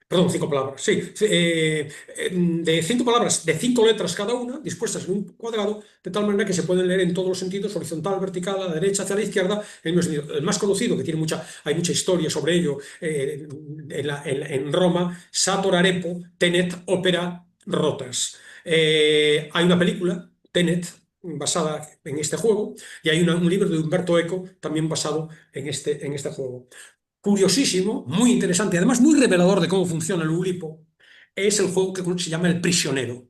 Perdón, 5 palabras, sí. De 5 palabras, de 5 letras cada una, dispuestas en un cuadrado, de tal manera que se pueden leer en todos los sentidos, horizontal, vertical, a la derecha, hacia la izquierda, en el mismo sentido. El más conocido, que tiene hay mucha historia sobre ello, en Roma, Sator Arepo, tenet opera rotas. Hay una película, Tenet, basada en este juego, y hay un libro de Umberto Eco también basado en este juego. Curiosísimo, muy interesante, y además muy revelador de cómo funciona el Ulipo, es el juego que se llama El Prisionero.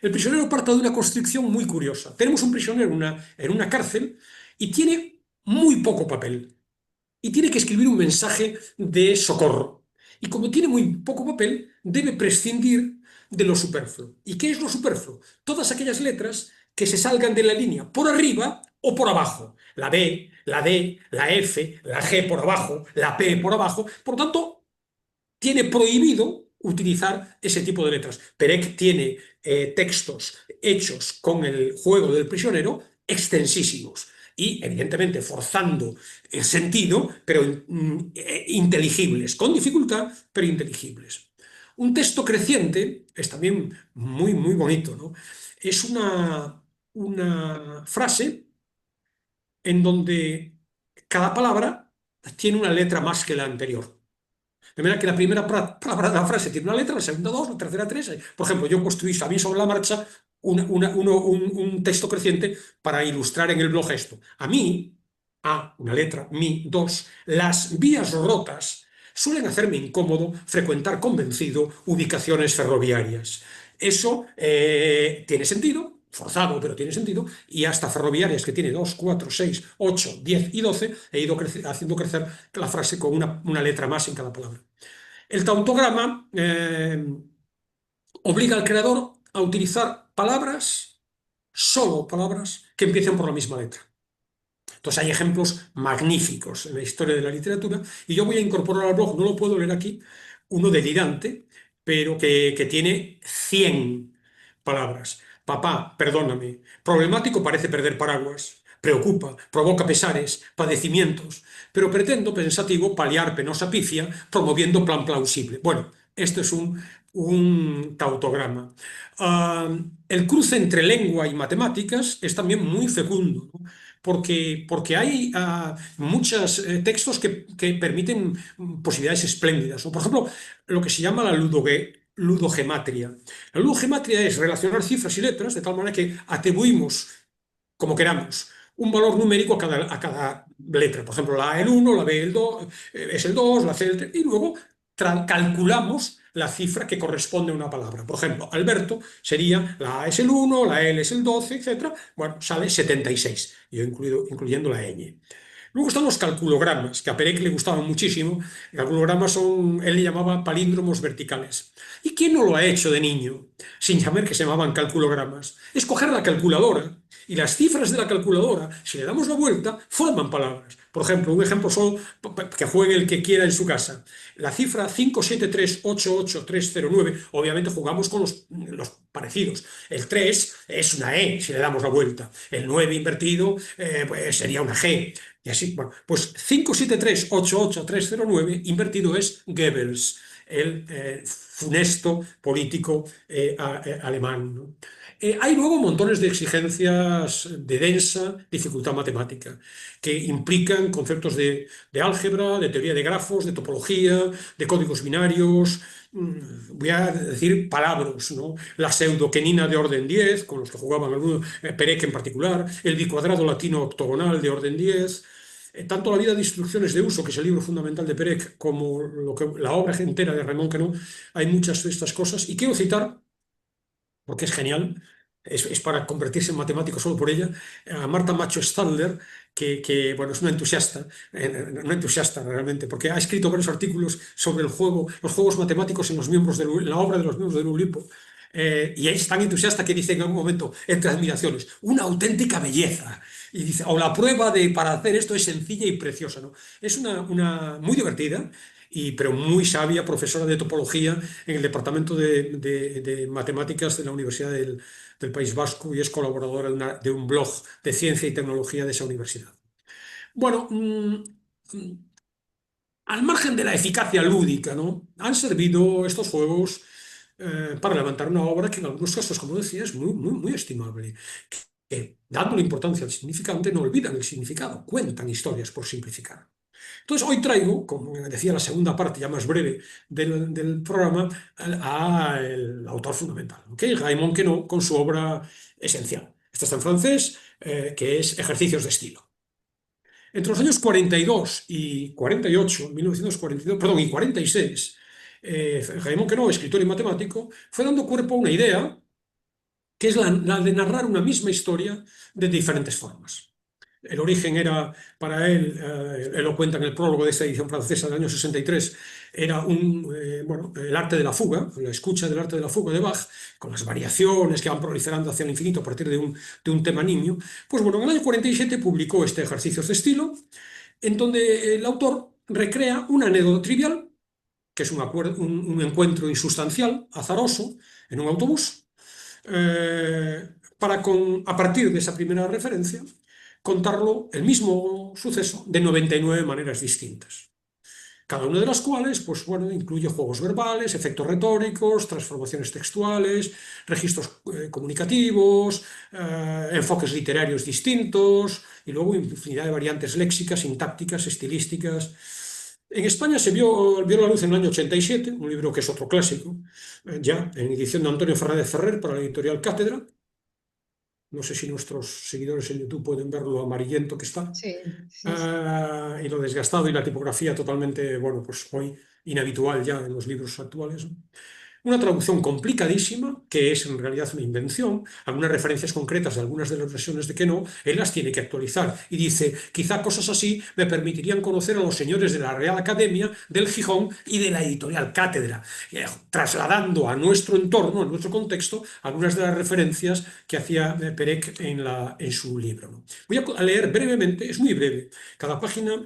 El prisionero parte de una construcción muy curiosa. Tenemos un prisionero en una cárcel y tiene muy poco papel y tiene que escribir un mensaje de socorro. Y como tiene muy poco papel, debe prescindir de lo superfluo. ¿Y qué es lo superfluo? Todas aquellas letras que se salgan de la línea por arriba o por abajo. La B, la D, la F, la G por abajo, la P por abajo. Por lo tanto, tiene prohibido utilizar ese tipo de letras. Perec tiene textos hechos con el juego del prisionero extensísimos y, evidentemente, forzando el sentido, pero inteligibles, con dificultad, pero inteligibles. Un texto creciente es también muy, muy bonito, ¿no? Es una frase en donde cada palabra tiene una letra más que la anterior. De manera que la primera palabra de la frase tiene una letra, la segunda dos, la tercera tres. Por ejemplo, yo construí también sobre la marcha un texto creciente para ilustrar en el blog esto. A mí, A, una letra, mi, dos, las vías rotas suelen hacerme incómodo frecuentar convencido ubicaciones ferroviarias. Eso tiene sentido, forzado, pero tiene sentido, y hasta ferroviarias que tiene 2, 4, 6, 8, 10 y 12, he ido haciendo crecer la frase con una letra más en cada palabra. El tautograma obliga al creador a utilizar palabras, solo palabras, que empiecen por la misma letra. Entonces hay ejemplos magníficos en la historia de la literatura y yo voy a incorporar al blog, no lo puedo leer aquí, uno delirante, pero que tiene 100 palabras. Papá, perdóname. Problemático parece perder paraguas. Preocupa, provoca pesares, padecimientos, pero pretendo, pensativo, paliar penosa pifia, promoviendo plan plausible. Bueno, esto es un tautograma. El cruce entre lengua y matemáticas es también muy fecundo, ¿no? Porque hay muchos textos que permiten posibilidades espléndidas, ¿no? Por ejemplo, lo que se llama la ludogematria. La ludogematria es relacionar cifras y letras de tal manera que atribuimos, como queramos, un valor numérico a cada letra. Por ejemplo, la A el 1, la B el 2, es el 2, la C el 3, y luego calculamos la cifra que corresponde a una palabra. Por ejemplo, Alberto sería la A es el 1, la L es el 12, etc. Bueno, sale 76, yo incluyendo la ñ. Luego están los calculogramas, que a Perec le gustaban muchísimo. Calculogramas son, él le llamaba palíndromos verticales. ¿Y quién no lo ha hecho de niño, sin saber que se llamaban calculogramas? Es coger la calculadora y las cifras de la calculadora, si le damos la vuelta, forman palabras. Por ejemplo, un ejemplo solo que juegue el que quiera en su casa. La cifra 57388309, obviamente jugamos con los parecidos. El 3 es una E si le damos la vuelta. El 9 invertido pues sería una G. Y así, bueno, pues 57388309 invertido es Goebbels, el funesto político alemán, ¿no? Hay luego montones de exigencias de densa dificultad matemática que implican conceptos de álgebra, de teoría de grafos, de topología, de códigos binarios. Voy a decir palabras, ¿no? La pseudoquenina de orden 10, con los que jugaban algunos, Perec en particular, el bicuadrado latino octogonal de orden 10. Tanto la vida de instrucciones de uso, que es el libro fundamental de Perec, como la obra entera de Raymond Queneau, hay muchas de estas cosas. Y quiero citar, porque es genial, es para convertirse en matemático solo por ella, a Marta Macho Stadler, bueno, es una entusiasta realmente, porque ha escrito varios artículos sobre los juegos matemáticos en en la obra de los miembros del Ulipo. Y es tan entusiasta que dice en algún momento, entre admiraciones, una auténtica belleza. Y dice, o la prueba para hacer esto es sencilla y preciosa, ¿no? Es una muy divertida, pero muy sabia profesora de topología en el Departamento de Matemáticas de la Universidad del País Vasco y es colaboradora de un blog de ciencia y tecnología de esa universidad. Bueno, al margen de la eficacia lúdica, ¿no? Han servido estos juegos para levantar una obra que en algunos casos, como decía, es muy, muy, muy estimable. Que, dándole importancia al significante, no olvidan el significado, cuentan historias por simplificar. Entonces, hoy traigo, como decía, la segunda parte, ya más breve del programa, al autor fundamental, ¿okay? Raymond Queneau, con su obra esencial. Esta está en francés, que es Ejercicios de estilo. Entre los años 42 y 48, 1942, perdón, y 46, Raymond Queneau, escritor y matemático, fue dando cuerpo a una idea que es la de narrar una misma historia de diferentes formas. El origen era, para él lo cuenta en el prólogo de esta edición francesa del año 63, era bueno, el arte de la fuga, la escucha del arte de la fuga de Bach, con las variaciones que van proliferando hacia el infinito a partir de un tema nimio. Pues bueno, en el año 47 publicó este Ejercicios de estilo, en donde el autor recrea una anécdota trivial, que es un encuentro insustancial, azaroso, en un autobús, para a partir de esa primera referencia contarlo, el mismo suceso, de 99 maneras distintas. Cada una de las cuales, pues bueno, incluye juegos verbales, efectos retóricos, transformaciones textuales, registros comunicativos, enfoques literarios distintos y luego infinidad de variantes léxicas, sintácticas, estilísticas. En España se vio la luz en el año 87, un libro que es otro clásico, ya en edición de Antonio Fernández Ferrer para la editorial Cátedra. No sé si nuestros seguidores en YouTube pueden ver lo amarillento que está. Sí, sí, sí. Y lo desgastado y la tipografía totalmente, bueno, pues hoy inhabitual ya en los libros actuales, ¿no? Una traducción complicadísima, que es en realidad una invención. Algunas referencias concretas de algunas de las versiones de Queneau, él las tiene que actualizar. Y dice, quizá cosas así me permitirían conocer a los señores de la Real Academia, del Gijón y de la editorial Cátedra, trasladando a nuestro entorno, a nuestro contexto, algunas de las referencias que hacía Perec en su libro, ¿no? Voy a leer brevemente, es muy breve, cada página,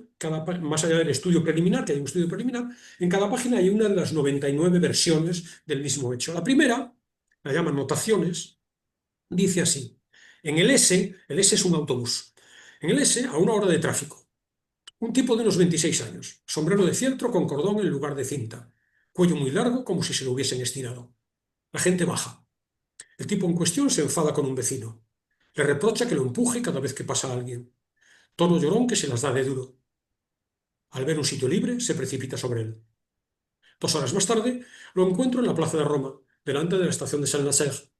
más allá del estudio preliminar, que hay un estudio preliminar, en cada página hay una de las 99 versiones del mismo hecho. La primera, la llaman notaciones, dice así: en el S es un autobús, en el S a una hora de tráfico, un tipo de unos 26 años, sombrero de fieltro con cordón en lugar de cinta, cuello muy largo como si se lo hubiesen estirado. La gente baja. El tipo en cuestión se enfada con un vecino. Le reprocha que lo empuje cada vez que pasa alguien. Tono llorón que se las da de duro. Al ver un sitio libre, se precipita sobre él. 2 horas más tarde, lo encuentro en la plaza de Roma, delante de la estación de Saint-Nazaire.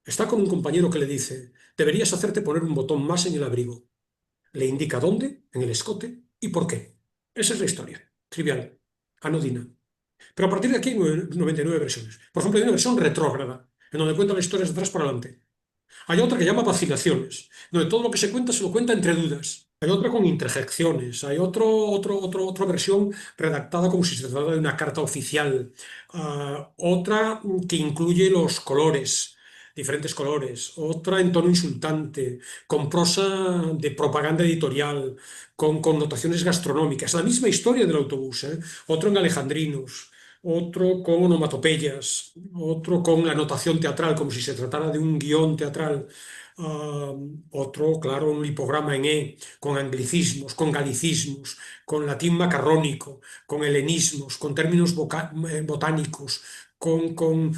Está con un compañero que le dice, deberías hacerte poner un botón más en el abrigo. Le indica dónde, en el escote y por qué. Esa es la historia. Trivial, anodina. Pero a partir de aquí hay 99 versiones. Por ejemplo, hay una versión retrógrada, en donde cuenta la historia de atrás para adelante. Hay otra que llama vacilaciones, donde todo lo que se cuenta se lo cuenta entre dudas. Hay otra con interjecciones, hay otra versión redactada como si se tratara de una carta oficial, otra que incluye los colores, diferentes colores, otra en tono insultante, con prosa de propaganda editorial, con connotaciones gastronómicas, la misma historia del autobús, ¿eh? Otro en alejandrinos, otro con onomatopeyas, otro con la notación teatral, como si se tratara de un guión teatral, otro, claro, un lipograma en E, con anglicismos, con galicismos, con latín macarrónico, con helenismos, con términos botánicos, con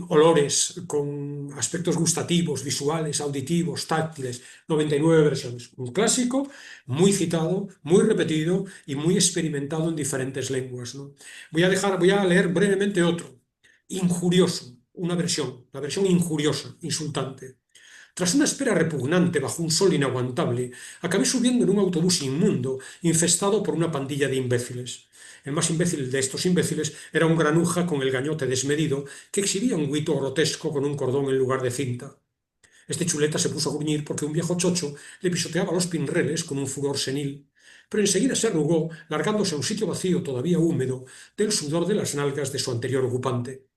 olores, con aspectos gustativos, visuales, auditivos, táctiles, 99 versiones. Un clásico muy citado, muy repetido y muy experimentado en diferentes lenguas, ¿no? Voy a leer brevemente otro. Injurioso, una versión, la versión injuriosa, insultante. Tras una espera repugnante bajo un sol inaguantable, acabé subiendo en un autobús inmundo, infestado por una pandilla de imbéciles. El más imbécil de estos imbéciles era un granuja con el gañote desmedido que exhibía un guito grotesco con un cordón en lugar de cinta. Este chuleta se puso a gruñir porque un viejo chocho le pisoteaba los pinreles con un furor senil, pero enseguida se arrugó, largándose a un sitio vacío todavía húmedo del sudor de las nalgas de su anterior ocupante.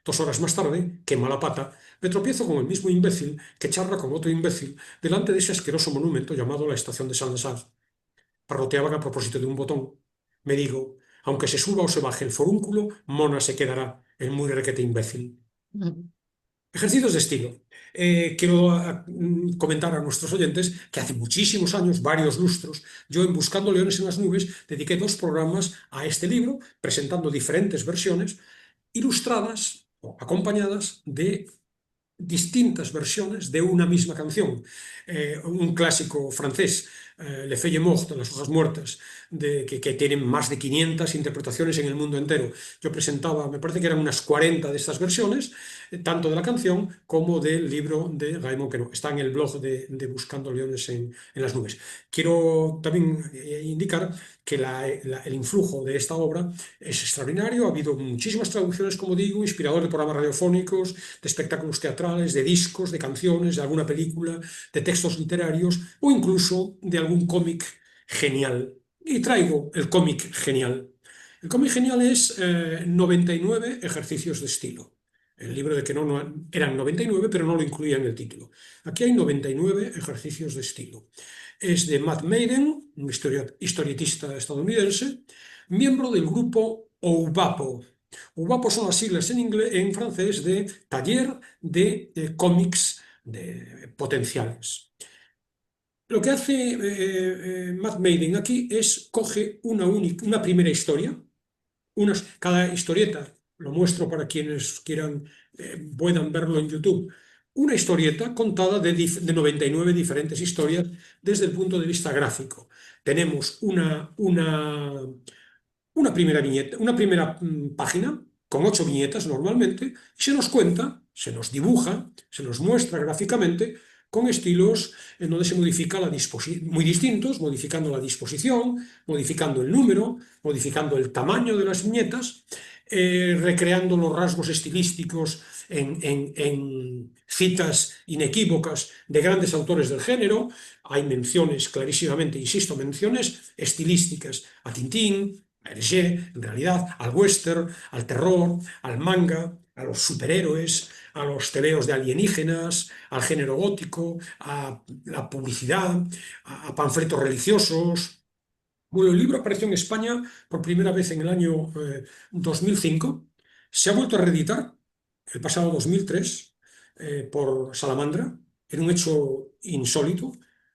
2 horas más tarde, qué mala pata, me tropiezo con el mismo imbécil que charla con otro imbécil delante de ese asqueroso monumento llamado la estación de Saint-Lazare. Parroteaban a propósito de un botón. Me digo, aunque se suba o se baje el forúnculo, mona se quedará, el muy requete imbécil. Ejercicios de estilo. Quiero comentar a nuestros oyentes que hace muchísimos años, varios lustros, yo en Buscando Leones en las Nubes dediqué 2 programas a este libro, presentando diferentes versiones ilustradas o acompañadas de distintas versiones de una misma canción. Un clásico francés, Le Feuilles Mortes, Las hojas muertas, que tienen más de 500 interpretaciones en el mundo entero. Yo presentaba, me parece que eran unas 40 de estas versiones, tanto de la canción como del libro de Raymond Queneau. Está en el blog de Buscando Leones en las Nubes. Quiero también indicar que el influjo de esta obra es extraordinario. Ha habido muchísimas traducciones, como digo, inspirador de programas radiofónicos, de espectáculos teatrales, de discos, de canciones, de alguna película, de textos literarios o incluso de algún cómic genial. Y traigo el cómic genial. El cómic genial es 99 ejercicios de estilo. El libro de Queneau eran 99, pero no lo incluía en el título. Aquí hay 99 ejercicios de estilo. Es de Matt Maiden, un historietista estadounidense, miembro del grupo OUVAPO. OUVAPO son las siglas en francés de Taller de Cómics Potenciales. Lo que hace Matt Maiden aquí es coge una primera historia, cada historieta, lo muestro para quienes puedan verlo en YouTube, una historieta contada de 99 diferentes historias desde el punto de vista gráfico. Tenemos una primera viñeta, una primera página con 8 viñetas normalmente, y se nos cuenta, se nos dibuja, se nos muestra gráficamente con estilos en donde se modifica muy distintos, modificando la disposición, modificando el número, modificando el tamaño de las viñetas, recreando los rasgos estilísticos en citas inequívocas de grandes autores del género. Hay menciones clarísimamente, insisto, menciones estilísticas a Tintín, a Hergé, en realidad, al western, al terror, al manga, a los superhéroes, a los tebeos de alienígenas, al género gótico, a la publicidad, a panfletos religiosos. Bueno, el libro apareció en España por primera vez en el año 2005. Se ha vuelto a reeditar el pasado 2003 por Salamandra, en un hecho insólito.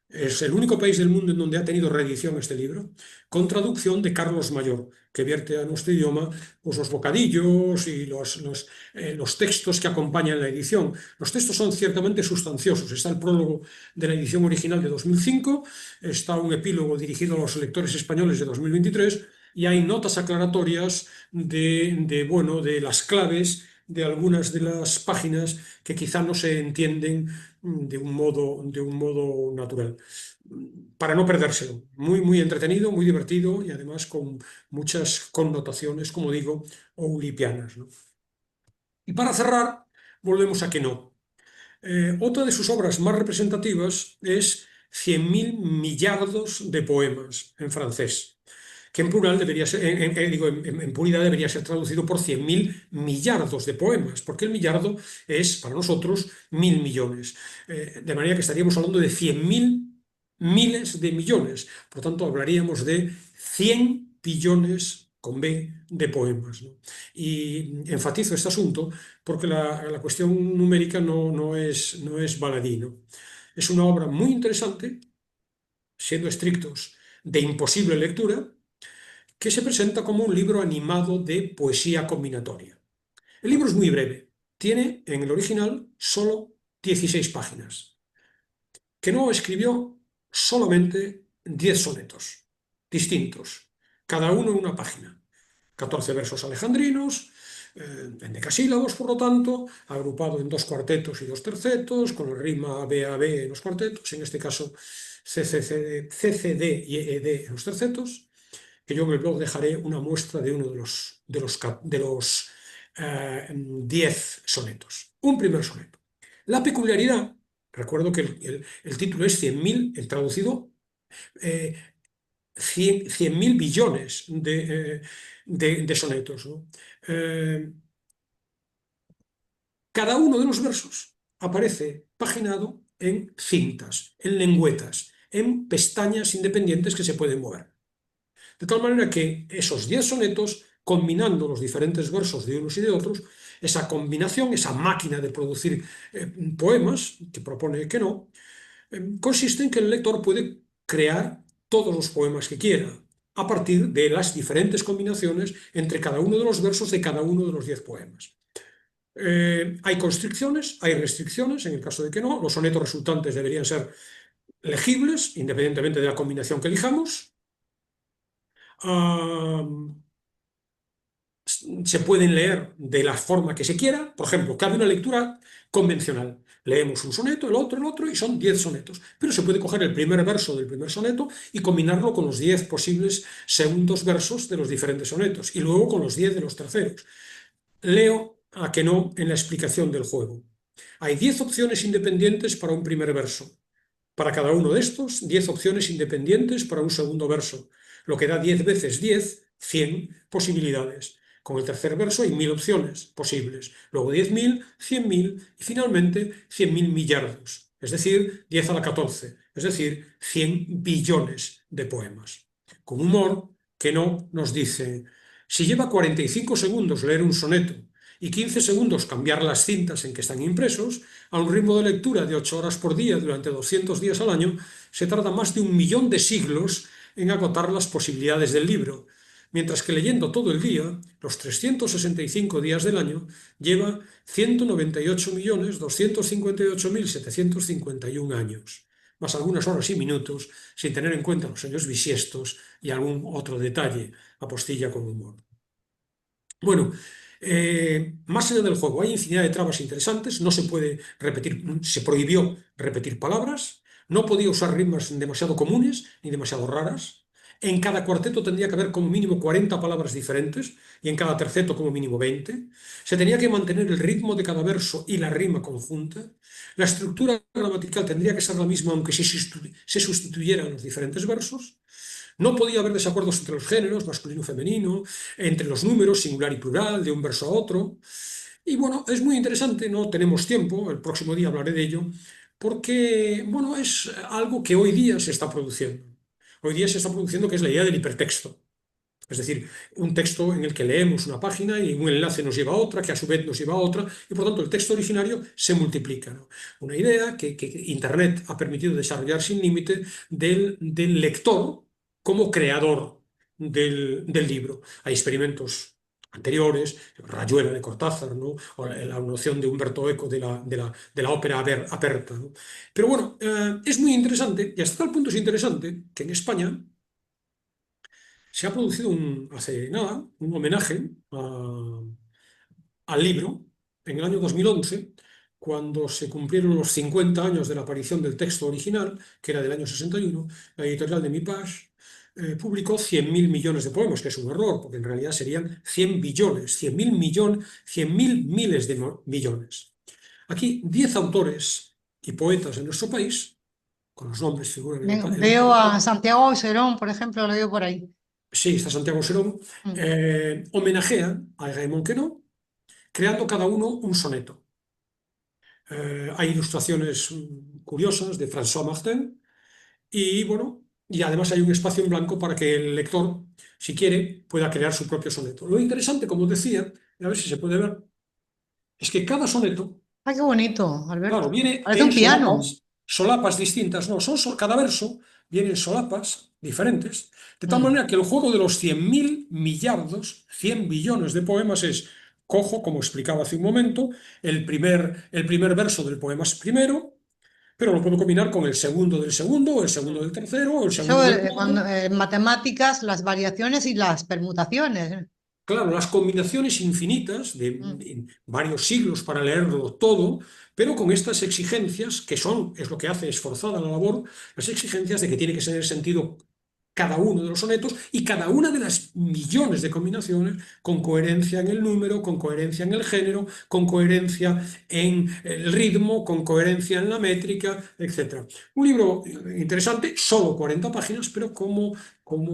Es el único país del mundo en donde ha tenido reedición este libro, con traducción de Carlos Mayor, que vierte a nuestro idioma pues, los bocadillos y los textos que acompañan la edición. Los textos son ciertamente sustanciosos. Está el prólogo de la edición original de 2005, está un epílogo dirigido a los lectores españoles de 2023 y hay notas aclaratorias de las claves de algunas de las páginas que quizá no se entienden de un modo natural. Para no perdérselo. Muy, muy entretenido, muy divertido y además con muchas connotaciones, como digo, oulipianas, ¿no? Y para cerrar, volvemos a Queneau. Otra de sus obras más representativas es 100.000 millardos de poemas en francés, que en plural debería ser, en puridad debería ser traducido por 100.000 millardos de poemas, porque el millardo es para nosotros 1.000 millones. De manera que estaríamos hablando de 100.000 miles de millones. Por tanto, hablaríamos de 100 billones con B de poemas, ¿no? Y enfatizo este asunto porque la cuestión numérica no es baladí, ¿no? Es una obra muy interesante, siendo estrictos, de imposible lectura, que se presenta como un libro animado de poesía combinatoria. El libro es muy breve, tiene en el original solo 16 páginas. Queneau escribió solamente 10 sonetos distintos, cada uno en una página. 14 versos alejandrinos, en decasílabos, por lo tanto, agrupado en 2 cuartetos y 2 tercetos, con la rima B-A-B en los cuartetos, en este caso C-C-D y E-D en los tercetos, que yo en el blog dejaré una muestra de uno de los 10 sonetos. Un primer soneto. La peculiaridad, recuerdo que el título es 100.000, el traducido 100.000 billones de sonetos, ¿no? Cada uno de los versos aparece paginado en cintas, en lengüetas, en pestañas independientes que se pueden mover. De tal manera que esos 10 sonetos, combinando los diferentes versos de unos y de otros, esa combinación, esa máquina de producir poemas, que propone Queneau, consiste en que el lector puede crear todos los poemas que quiera, a partir de las diferentes combinaciones entre cada uno de los versos de cada uno de los 10 poemas. Hay constricciones, hay restricciones, en el caso de que no, los sonetos resultantes deberían ser legibles, independientemente de la combinación que elijamos. Ah, se pueden leer de la forma que se quiera. Por ejemplo, cabe una lectura convencional. Leemos un soneto, el otro, y son 10 sonetos. Pero se puede coger el primer verso del primer soneto y combinarlo con los 10 posibles segundos versos de los diferentes sonetos, y luego con los 10 de los terceros. Leo a que no en la explicación del juego. Hay 10 opciones independientes para un primer verso. Para cada uno de estos, 10 opciones independientes para un segundo verso, lo que da 10 veces 10, 100 posibilidades. Con el tercer verso hay 1000 opciones posibles, luego 10.000, 100.000 y finalmente 100.000 millardos, es decir, 10 a la 14, es decir, 100 billones de poemas. Con humor que no nos dice, si lleva 45 segundos leer un soneto y 15 segundos cambiar las cintas en que están impresos, a un ritmo de lectura de 8 horas por día durante 200 días al año, se tarda más de 1.000.000 de siglos en agotar las posibilidades del libro, mientras que leyendo todo el día, los 365 días del año, lleva 198.258.751 años, más algunas horas y minutos, sin tener en cuenta los años bisiestos y algún otro detalle, apostilla con humor. Bueno, más allá del juego, hay infinidad de trabas interesantes, no se puede repetir, se prohibió repetir palabras, no podía usar rimas demasiado comunes ni demasiado raras. En cada cuarteto tendría que haber como mínimo 40 palabras diferentes y en cada terceto como mínimo 20. Se tenía que mantener el ritmo de cada verso y la rima conjunta. La estructura gramatical tendría que ser la misma aunque se sustituyeran los diferentes versos. No podía haber desacuerdos entre los géneros, masculino y femenino, entre los números, singular y plural, de un verso a otro. Y bueno, es muy interesante, no tenemos tiempo, el próximo día hablaré de ello, porque bueno, es algo que hoy día se está produciendo. Hoy día se está produciendo, que es la idea del hipertexto. Es decir, un texto en el que leemos una página y un enlace nos lleva a otra, que a su vez nos lleva a otra, y por tanto el texto originario se multiplica, ¿no? Una idea que Internet ha permitido desarrollar sin límite del lector como creador del libro. Hay experimentos anteriores, Rayuela de Cortázar, ¿no? O la noción de Umberto Eco de la ópera aperta, ¿no? Pero bueno, es muy interesante, y hasta tal punto es interesante que en España se ha producido hace nada un homenaje al libro en el año 2011, cuando se cumplieron los 50 años de la aparición del texto original, que era del año 61. La editorial de Mi Page publicó 100.000 millones de poemas, que es un error, porque en realidad serían 100 billones, 100.000 millones, 100.000 miles de millones. Aquí 10 autores y poetas en nuestro país, con los nombres figuran Veo a Santiago Auserón, por ejemplo, lo veo por ahí. sí, está Santiago Serón, homenajean a Raymond Queneau, creando cada uno un soneto. Hay ilustraciones curiosas de François Martin y bueno, y además hay un espacio en blanco para que el lector, si quiere, pueda crear su propio soneto. Lo interesante, como decía, a ver si se puede ver, es que cada soneto, ¡Ay, qué bonito, claro, Alberto! viene Parece en un piano. solapas distintas, no, cada verso viene en solapas diferentes, de tal Mm. manera que el juego de los 100.000 millardos, 100 billones de poemas es, cojo, como explicaba hace un momento, el primer verso del poema es primero, pero lo puedo combinar con el segundo del segundo, o el segundo del tercero, o el Eso, segundo del cuarto. en matemáticas, las variaciones y las permutaciones. Claro, las combinaciones infinitas Mm. de varios siglos para leerlo todo, pero con estas exigencias, es lo que hace esforzada la labor, las exigencias de que tiene que tener sentido cada uno de los sonetos y cada una de las millones de combinaciones con coherencia en el número, con coherencia en el género, con coherencia en el ritmo, con coherencia en la métrica, etc. Un libro interesante, solo 40 páginas, pero como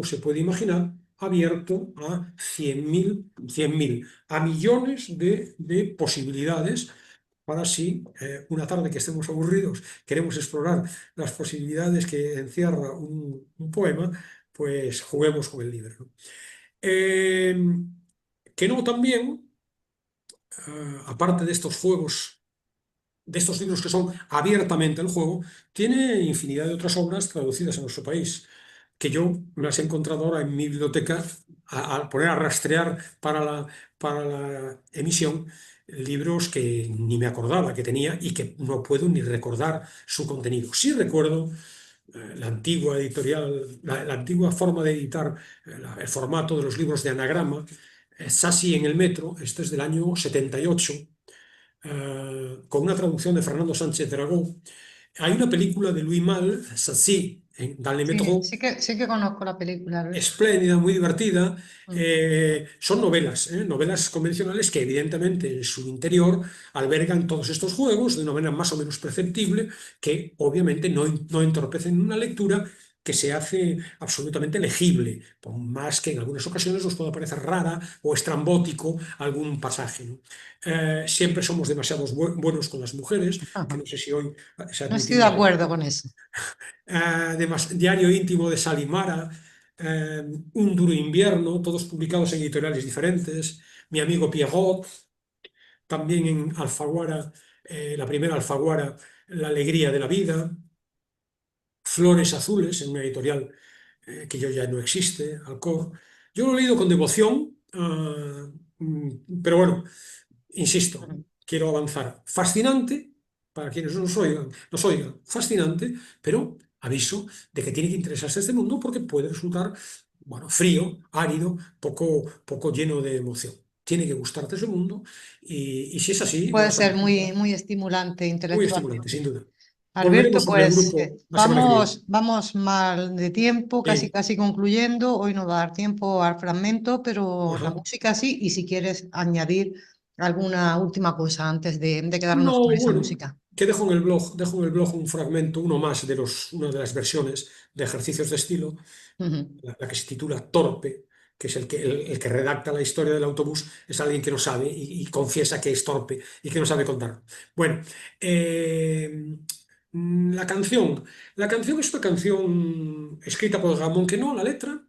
se puede imaginar, abierto a 100.000, a millones de posibilidades para si una tarde que estemos aburridos queremos explorar las posibilidades que encierra un poema, pues juguemos con el libro, ¿no? Eh, que no también, aparte de estos juegos, de estos libros que son abiertamente el juego, tiene infinidad de otras obras traducidas en nuestro país, que yo me las he encontrado ahora en mi biblioteca al poner a rastrear para la emisión libros que ni me acordaba que tenía y que no puedo ni recordar su contenido. Sí recuerdo la antigua editorial, la antigua forma de editar el formato de los libros de anagrama, Sassi en el metro, este es del año 78, con una traducción de Fernando Sánchez Dragó. Hay una película de Louis Malle, Sassi, dans le Sí, métro, sí que conozco la película, Alberto. espléndida, muy divertida. Mm. Son novelas, novelas convencionales que evidentemente en su interior albergan todos estos juegos de una manera más o menos perceptible, que obviamente no entorpecen una lectura que se hace absolutamente legible, por más que en algunas ocasiones nos pueda parecer rara o estrambótico algún pasaje, ¿no? Siempre somos demasiado buenos con las mujeres, que Ajá. no sé si hoy se No estoy de admitiría. acuerdo con eso. Diario íntimo de Salimara, Un duro invierno, todos publicados en editoriales diferentes. Mi amigo Pierrot, también en Alfaguara, la primera Alfaguara, La alegría de la vida. Flores azules, en una editorial que ya no existe, Alcor. Yo lo he leído con devoción, pero bueno, insisto, Ujú. quiero avanzar. Fascinante, para quienes nos oigan, fascinante, pero aviso de que tiene que interesarse este mundo porque puede resultar, bueno, frío, árido, poco lleno de emoción. Tiene que gustarte ese mundo y si es así, Puede vas a ser resultar muy estimulante muy estimulante, sin intelectualmente. duda. Alberto, Volveremos sobre el pues grupo la semana que viene. vamos mal de tiempo, casi Sí, casi concluyendo. Hoy no va a dar tiempo al fragmento, pero la ajá. música sí. Y si quieres añadir alguna última cosa antes de quedarnos con No, esa bueno, música. que dejo en el blog un fragmento, uno más una de las versiones de ejercicios de estilo, Ujú. la que se titula Torpe, que es el que redacta la historia del autobús, es alguien que no sabe y confiesa que es torpe y que no sabe contar. Bueno, la canción. La canción es una canción escrita por Ramón Queneau, la letra,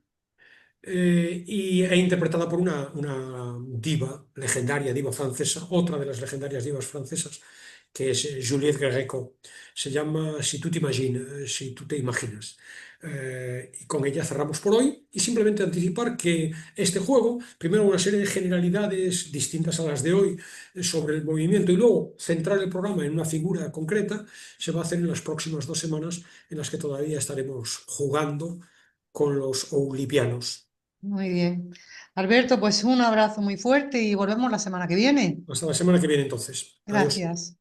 e interpretada por una diva, legendaria diva francesa, otra de las legendarias divas francesas, que es Juliette Gréco. Se llama Si tú te imaginas, si tú te imaginas. Y con ella cerramos por hoy y simplemente anticipar que este juego, primero una serie de generalidades distintas a las de hoy sobre el movimiento y luego centrar el programa en una figura concreta, se va a hacer en las próximas 2 semanas en las que todavía estaremos jugando con los oulipianos. Muy bien. Alberto, pues un abrazo muy fuerte y volvemos la semana que viene. Hasta la semana que viene entonces. Adiós. Gracias.